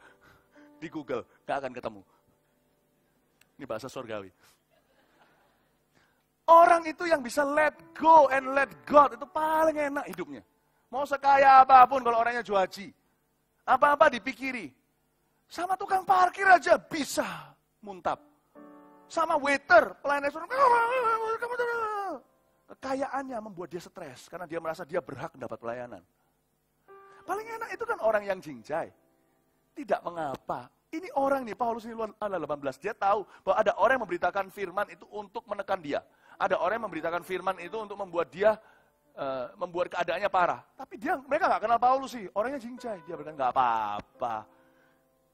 Di Google, gak akan ketemu. Ini bahasa surgawi. Orang itu yang bisa let go and let God, itu paling enak hidupnya. Mau sekaya apapun kalau orangnya juaji. Apa-apa dipikiri. Sama tukang parkir aja bisa muntap. Sama waiter, pelayan restoran. Kekayaannya membuat dia stres, karena dia merasa dia berhak mendapat pelayanan. Paling enak itu kan orang yang jingjai. Tidak mengapa. Ini orang nih, Paulus ini luar 18. Dia tahu bahwa ada orang yang memberitakan firman itu untuk menekan dia. Ada orang yang memberitakan firman itu untuk membuat dia, membuat keadaannya parah. Tapi mereka nggak kenal Paulus sih. Orangnya jingjai. Dia berkata, nggak apa-apa.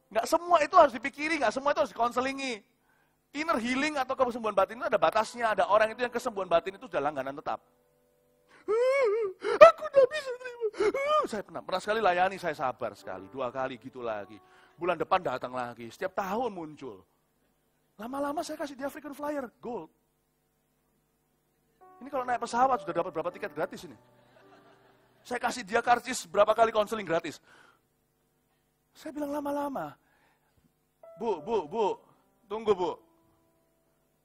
Nggak semua itu harus dipikiri, nggak semua itu harus dikonselingi. Inner healing atau kesembuhan batin itu ada batasnya. Ada orang itu yang kesembuhan batin itu sudah langganan tetap. Aku udah bisa terima. Saya pernah sekali layani, saya sabar sekali. 2 kali gitu lagi. Bulan depan datang lagi. Setiap tahun muncul. Lama-lama saya kasih dia African Flyer Gold. Ini kalau naik pesawat sudah dapat berapa tiket gratis ini. Saya kasih dia karcis berapa kali konseling gratis. Saya bilang lama-lama. Bu, tunggu Bu.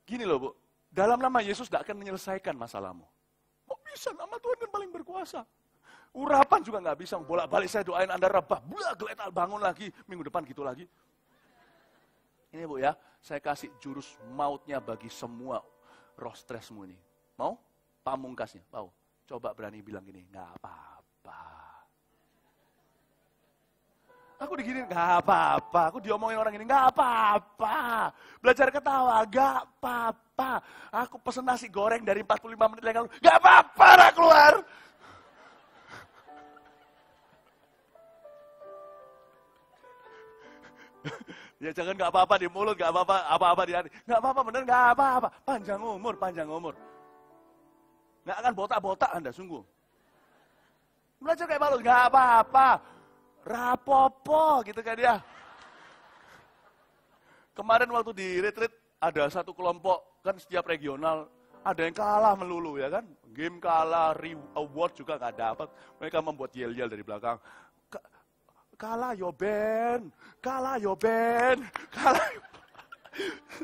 Gini loh Bu, dalam nama Yesus tidak akan menyelesaikan masalahmu. Kok bisa, nama Tuhan kan paling berkuasa. Urapan juga nggak bisa, bolak-balik saya doain Anda rebah, geletal bangun lagi, minggu depan gitu lagi. Ini Bu ya, saya kasih jurus mautnya bagi semua roh stresmu ini. Mau? Pamungkasnya, mau? Coba berani bilang gini, nggak apa-apa. Aku diginiin, nggak apa-apa. Aku diomongin orang ini, nggak apa-apa. Belajar ketawa, nggak apa-apa. Aku pesen nasi goreng dari 45 menit yang lalu, nggak apa-apa, nak keluar. Ya jangan nggak apa-apa di mulut, nggak apa-apa, apa-apa di hati. Nggak apa-apa, bener nggak apa-apa. Panjang umur. Nggak akan botak-botak Anda, sungguh. Belajar kayak Paulus, nggak apa-apa. Rapopo gitu kan ya. Kemarin waktu di retreat ada satu kelompok, kan setiap regional ada yang kalah melulu ya kan. Game kalah, award juga nggak dapat. Mereka membuat yel-yel dari belakang. Kalah yo Ben.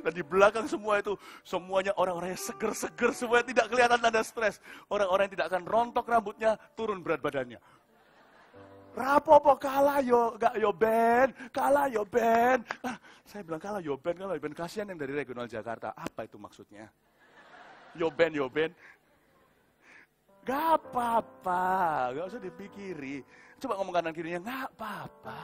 Dan di belakang semua itu, semuanya orang-orang yang seger-seger, semuanya tidak kelihatan tanda stres. Orang-orang yang tidak akan rontok rambutnya, turun berat badannya. Rapopo kalah yo Ben. Saya bilang kalah yo Ben, kasihan yang dari regional Jakarta. Apa itu maksudnya? Yo Ben. Gak apa-apa, gak usah dipikiri. Coba ngomong kanan kirinya, gak apa-apa.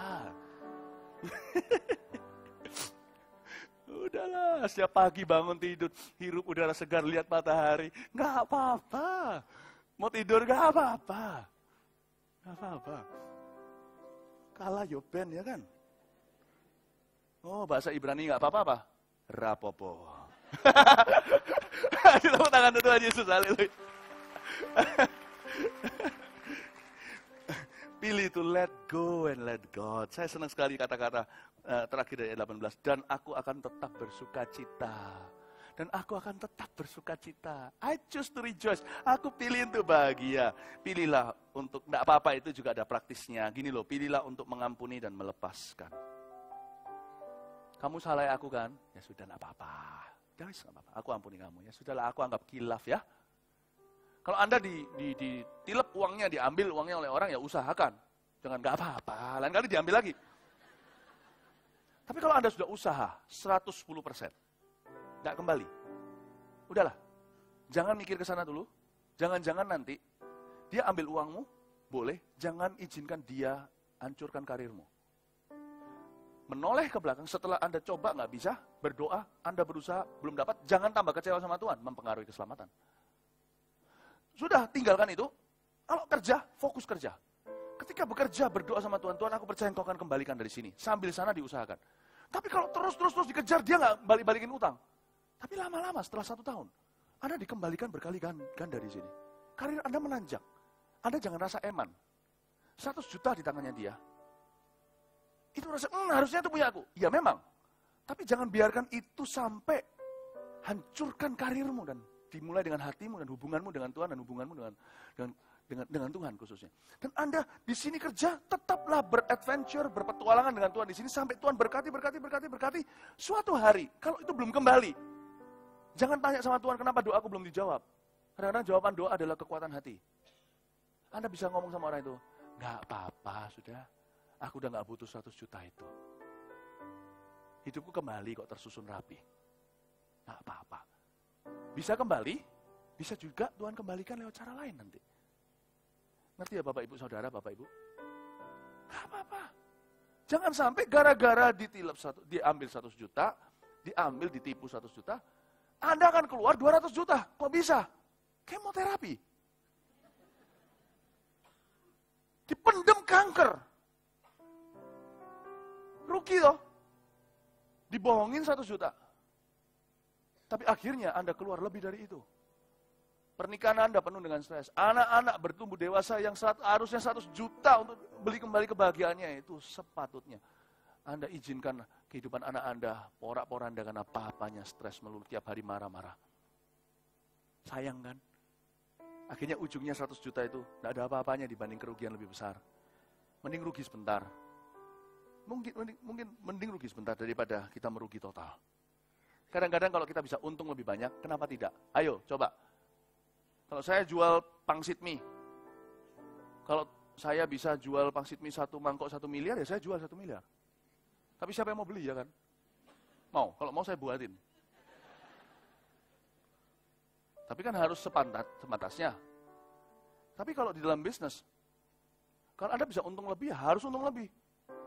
Udahlah, setiap pagi bangun tidur, hirup udara segar, lihat matahari. Gak apa-apa. Mau tidur gak apa-apa. Kalah yo Ben ya kan? Oh, bahasa Ibrani gak apa-apa. Rapopo. Tepuk tangan untuk Tuhan Yesus, haleluya. Pilih to let go and let God. Saya senang sekali kata-kata terakhir dari ayat 18. Dan aku akan tetap bersuka cita. I choose to rejoice. Aku pilih untuk bahagia. Pilihlah untuk, tidak apa-apa itu juga ada praktisnya. Gini loh, pilihlah untuk mengampuni dan melepaskan. Kamu salah aku kan? Ya sudah, tidak apa-apa. Guys, tidak apa-apa. Aku ampuni kamu. Ya sudahlah, aku anggap khilaf ya. Kalau Anda ditilep uangnya, diambil uangnya oleh orang, ya usahakan. Jangan nggak apa-apa, lain kali diambil lagi. Tapi kalau Anda sudah usaha 110%, nggak kembali. Udahlah, jangan mikir ke sana dulu. Jangan-jangan nanti dia ambil uangmu, boleh. Jangan izinkan dia hancurkan karirmu. menoleh ke belakang setelah Anda coba nggak bisa, berdoa, Anda berusaha, belum dapat, jangan tambah kecewa sama Tuhan, mempengaruhi keselamatan. Sudah, tinggalkan itu. Kalau kerja, fokus kerja. Ketika bekerja, berdoa sama Tuhan, Tuhan aku percaya Engkau akan kembalikan dari sini. Sambil sana diusahakan. Tapi kalau terus dikejar, dia nggak balikin utang. Tapi lama-lama setelah 1 tahun, Anda dikembalikan berkali ganda dari sini. Karir Anda menanjak. Anda jangan rasa eman. 100 juta di tangannya dia. Itu rasa, harusnya itu punya aku. Ya memang. Tapi jangan biarkan itu sampai hancurkan karirmu dan dimulai dengan hatimu dan hubunganmu dengan Tuhan dan hubunganmu dengan Tuhan khususnya. Dan Anda di sini kerja, tetaplah beradventure, berpetualangan dengan Tuhan di sini sampai Tuhan berkati. Suatu hari, kalau itu belum kembali, jangan tanya sama Tuhan kenapa doaku belum dijawab. Kadang-kadang jawaban doa adalah kekuatan hati. Anda bisa ngomong sama orang itu, nggak apa-apa sudah, aku udah nggak butuh 100 juta itu. Hidupku kembali kok tersusun rapi. Nggak apa-apa. Bisa kembali, bisa juga Tuhan kembalikan lewat cara lain nanti. Ngerti ya Bapak Ibu Saudara, Bapak Ibu? Nggak apa-apa. Jangan sampai gara-gara diambil 100 juta, ditipu 100 juta, Anda akan keluar 200 juta. Kok bisa? Kemoterapi. Dipendem kanker. Rugi toh. Dibohongin 100 juta. Tapi akhirnya Anda keluar lebih dari itu. Pernikahan Anda penuh dengan stres. Anak-anak bertumbuh dewasa yang harusnya 100 juta untuk beli kembali kebahagiaannya. Itu sepatutnya Anda izinkan kehidupan anak Anda porak-poranda karena apa-apanya stres melulu tiap hari marah-marah. Sayang kan? Akhirnya ujungnya 100 juta itu tidak ada apa-apanya dibanding kerugian lebih besar. Mending rugi sebentar. Mungkin mending rugi sebentar daripada kita merugi total. Kadang-kadang kalau kita bisa untung lebih banyak, kenapa tidak? Ayo, coba. Kalau saya jual pangsit mie, kalau saya bisa jual pangsit mie 1 mangkok 1 miliar, ya saya jual 1 miliar. Tapi siapa yang mau beli ya kan? Mau, kalau mau saya buatin. Tapi kan harus sepantasnya. Tapi kalau di dalam bisnis, kalau Anda bisa untung lebih, ya harus untung lebih.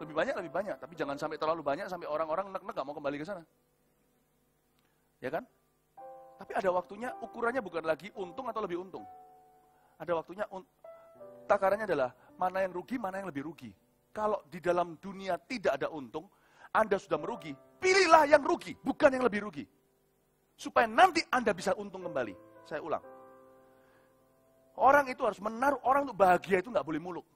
Lebih banyak. Tapi jangan sampai terlalu banyak, sampai orang-orang nek-nek gak mau kembali ke sana. Ya kan? Tapi ada waktunya, ukurannya bukan lagi untung atau lebih untung. Ada waktunya, takarannya adalah mana yang rugi, mana yang lebih rugi. Kalau di dalam dunia tidak ada untung, Anda sudah merugi, pilihlah yang rugi, bukan yang lebih rugi. Supaya nanti Anda bisa untung kembali. Saya ulang. Orang itu harus menaruh, orang untuk bahagia itu nggak boleh muluk.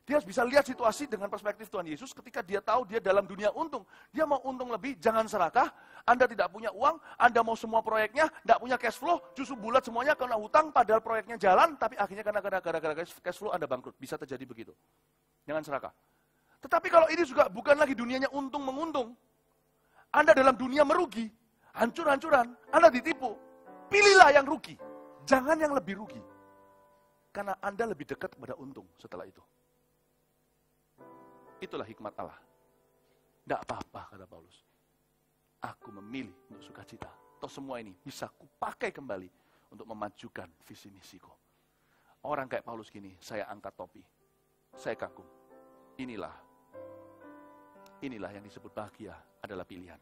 Dia harus bisa lihat situasi dengan perspektif Tuhan Yesus ketika dia tahu dia dalam dunia untung. Dia mau untung lebih, jangan serakah. Anda tidak punya uang, Anda mau semua proyeknya, tidak punya cash flow, justru bulat semuanya karena hutang, padahal proyeknya jalan, tapi akhirnya karena gara-gara cash flow Anda bangkrut. Bisa terjadi begitu. Jangan serakah. Tetapi kalau ini juga bukan lagi dunianya untung-menguntung, Anda dalam dunia merugi, hancur-hancuran, Anda ditipu, pilihlah yang rugi, jangan yang lebih rugi. Karena Anda lebih dekat kepada untung setelah itu. Itulah hikmat Allah. Tidak apa-apa, kata Paulus. Aku memilih untuk sukacita. Toh semua ini bisa kupakai kembali untuk memajukan visi misiku. Orang kayak Paulus gini, saya angkat topi. Saya kagum. Inilah yang disebut bahagia adalah pilihan.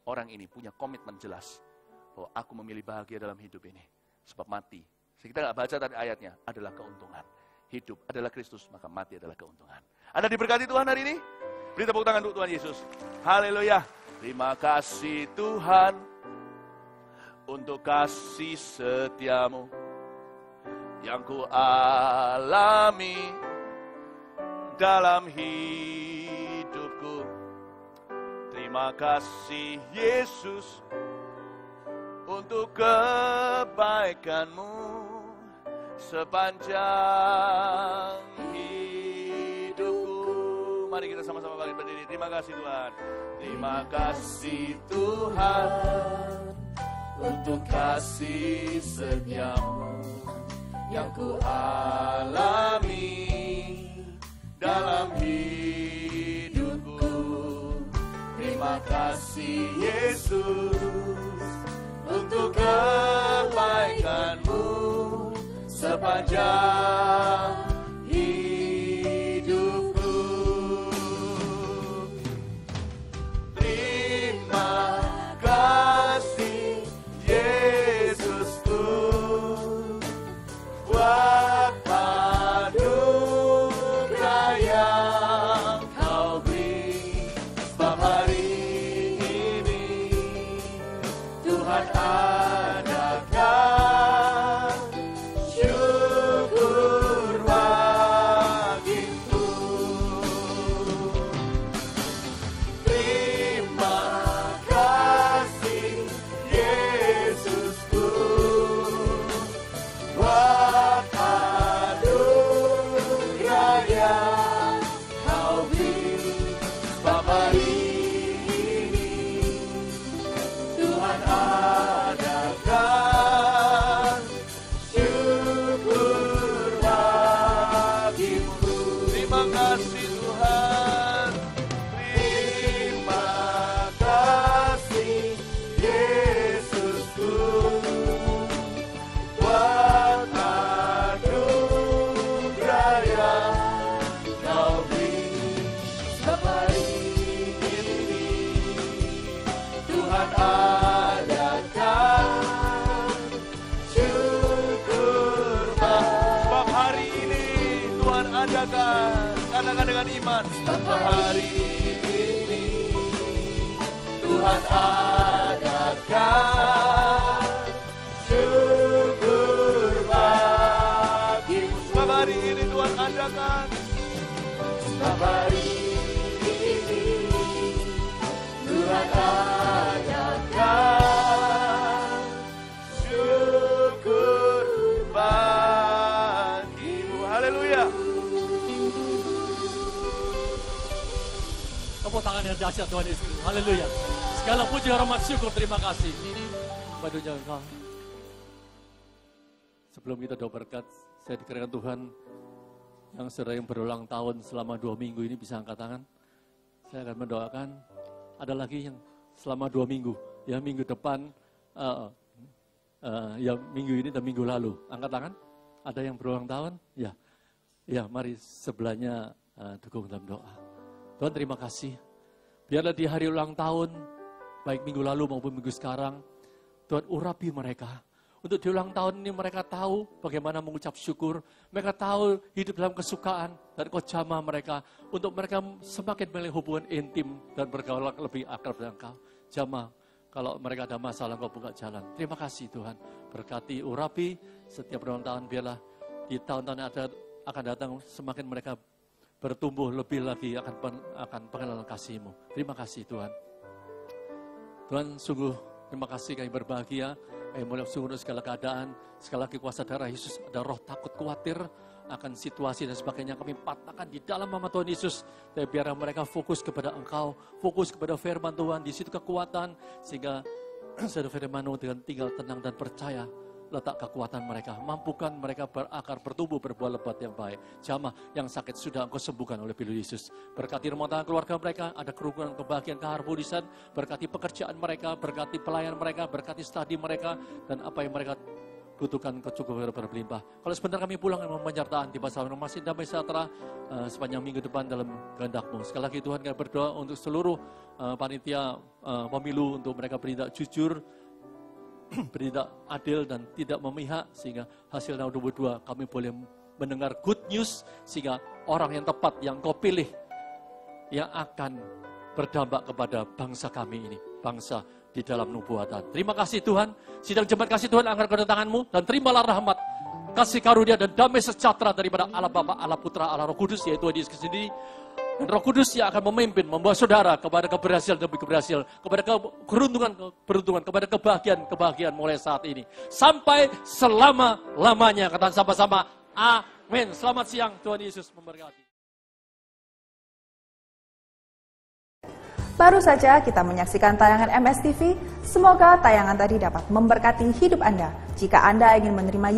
Orang ini punya komitmen jelas bahwa aku memilih bahagia dalam hidup ini. Sebab mati, kita nggak baca tadi ayatnya, adalah keuntungan. Hidup adalah Kristus, maka mati adalah keuntungan. Anda diberkati Tuhan hari ini? Beri tepuk tangan untuk Tuhan Yesus. Haleluya. Terima kasih Tuhan untuk kasih setiamu yang ku alami dalam hidupku. Terima kasih Yesus untuk kebaikanmu sepanjang hidupku. Mari kita sama-sama bangkit berdiri. Terima kasih Tuhan. Terima kasih Tuhan untuk kasih setiamu yang ku alami dalam hidupku. Terima kasih Yesus untuk kebaikanmu sepanjang hidupku. Tuhan adakan syukur. Sebab hari ini Tuhan adakan, katakan dengan iman, sebab hari ini Tuhan adakan syukur bagimu. Sebab hari ini Tuhan adakan, sebab hari ini Tuhan adakan syukur bagimu. Haleluya. Tepuk tangan yang dahsyat Tuhan Yesus. Haleluya. Segala puji hormat syukur terima kasih. Kepada Engkau. Sebelum kita doa berkat, saya dikirakan Tuhan yang sedang berulang tahun selama 2 minggu ini bisa angkat tangan. Saya akan mendoakan. Ada lagi yang selama 2 minggu, ya minggu depan, ya minggu ini dan minggu lalu. Angkat tangan. Ada yang berulang tahun? Ya, ya mari sebelahnya dukung dalam doa. Tuhan terima kasih. Biarlah di hari ulang tahun, baik minggu lalu maupun minggu sekarang, Tuhan urapi mereka. Untuk di ulang tahun ini mereka tahu bagaimana mengucap syukur. Mereka tahu hidup dalam kesukaan dan Kau jamah mereka. Untuk mereka semakin memiliki hubungan intim dan bergaul lebih akrab dengan Kau. Jamah, kalau mereka ada masalah Kau buka jalan. Terima kasih Tuhan. Berkati urapi setiap ulang tahun. Biarlah di tahun-tahun yang akan datang semakin mereka bertumbuh lebih lagi akan pengenalan kasih-Mu. Terima kasih Tuhan. Tuhan sungguh terima kasih kami berbahagia. Kami melihat sungguh untuk segala keadaan, segala lagi kuasa darah Yesus, ada roh takut khawatir akan situasi dan sebagainya. Kami patahkan di dalam nama Tuhan Yesus. Dan biar mereka fokus kepada Engkau, fokus kepada firman Tuhan, di situ kekuatan. Sehingga saudara firman-Mu dengan tinggal tenang dan percaya, letak kekuatan mereka, mampukan mereka berakar, bertumbuh, berbuah lebat yang baik. Jamah yang sakit sudah Engkau sembuhkan oleh pilihan Yesus. Berkati rumah tangga keluarga mereka, ada kerukunan, kebahagiaan, keharmonisan. Berkati pekerjaan mereka, berkati pelayan mereka, berkati studi mereka, dan apa yang mereka butuhkan kecukupan berlimpah. Kalau sebentar kami pulang dengan penyertaan di pasal masih damai sejahtera sepanjang minggu depan dalam kehendak-Mu. Sekali lagi Tuhan kami berdoa untuk seluruh panitia pemilu, untuk mereka bertindak jujur, bertindak adil dan tidak memihak, sehingga hasil tahun 2022 kami boleh mendengar good news, sehingga orang yang tepat yang Kau pilih yang akan berdampak kepada bangsa kami ini, bangsa di dalam nubuatan. Terima kasih Tuhan, sidang jemaat kasih Tuhan angkat kedatangan-Mu dan terimalah rahmat, kasih karunia dan damai sejahtera daripada Allah Bapa, Allah Putra, Allah Roh Kudus, yaitu Tuhan Yesus sendiri. Dan Roh Kudus yang akan memimpin, membawa saudara kepada keberhasilan demi keberhasilan, kepada keberuntungan, kepada kebahagiaan mulai saat ini. Sampai selama-lamanya. Katakan sama-sama, amin. Selamat siang, Tuhan Yesus memberkati. Baru saja kita menyaksikan tayangan MS TV. Semoga tayangan tadi dapat memberkati hidup Anda. Jika Anda ingin menerima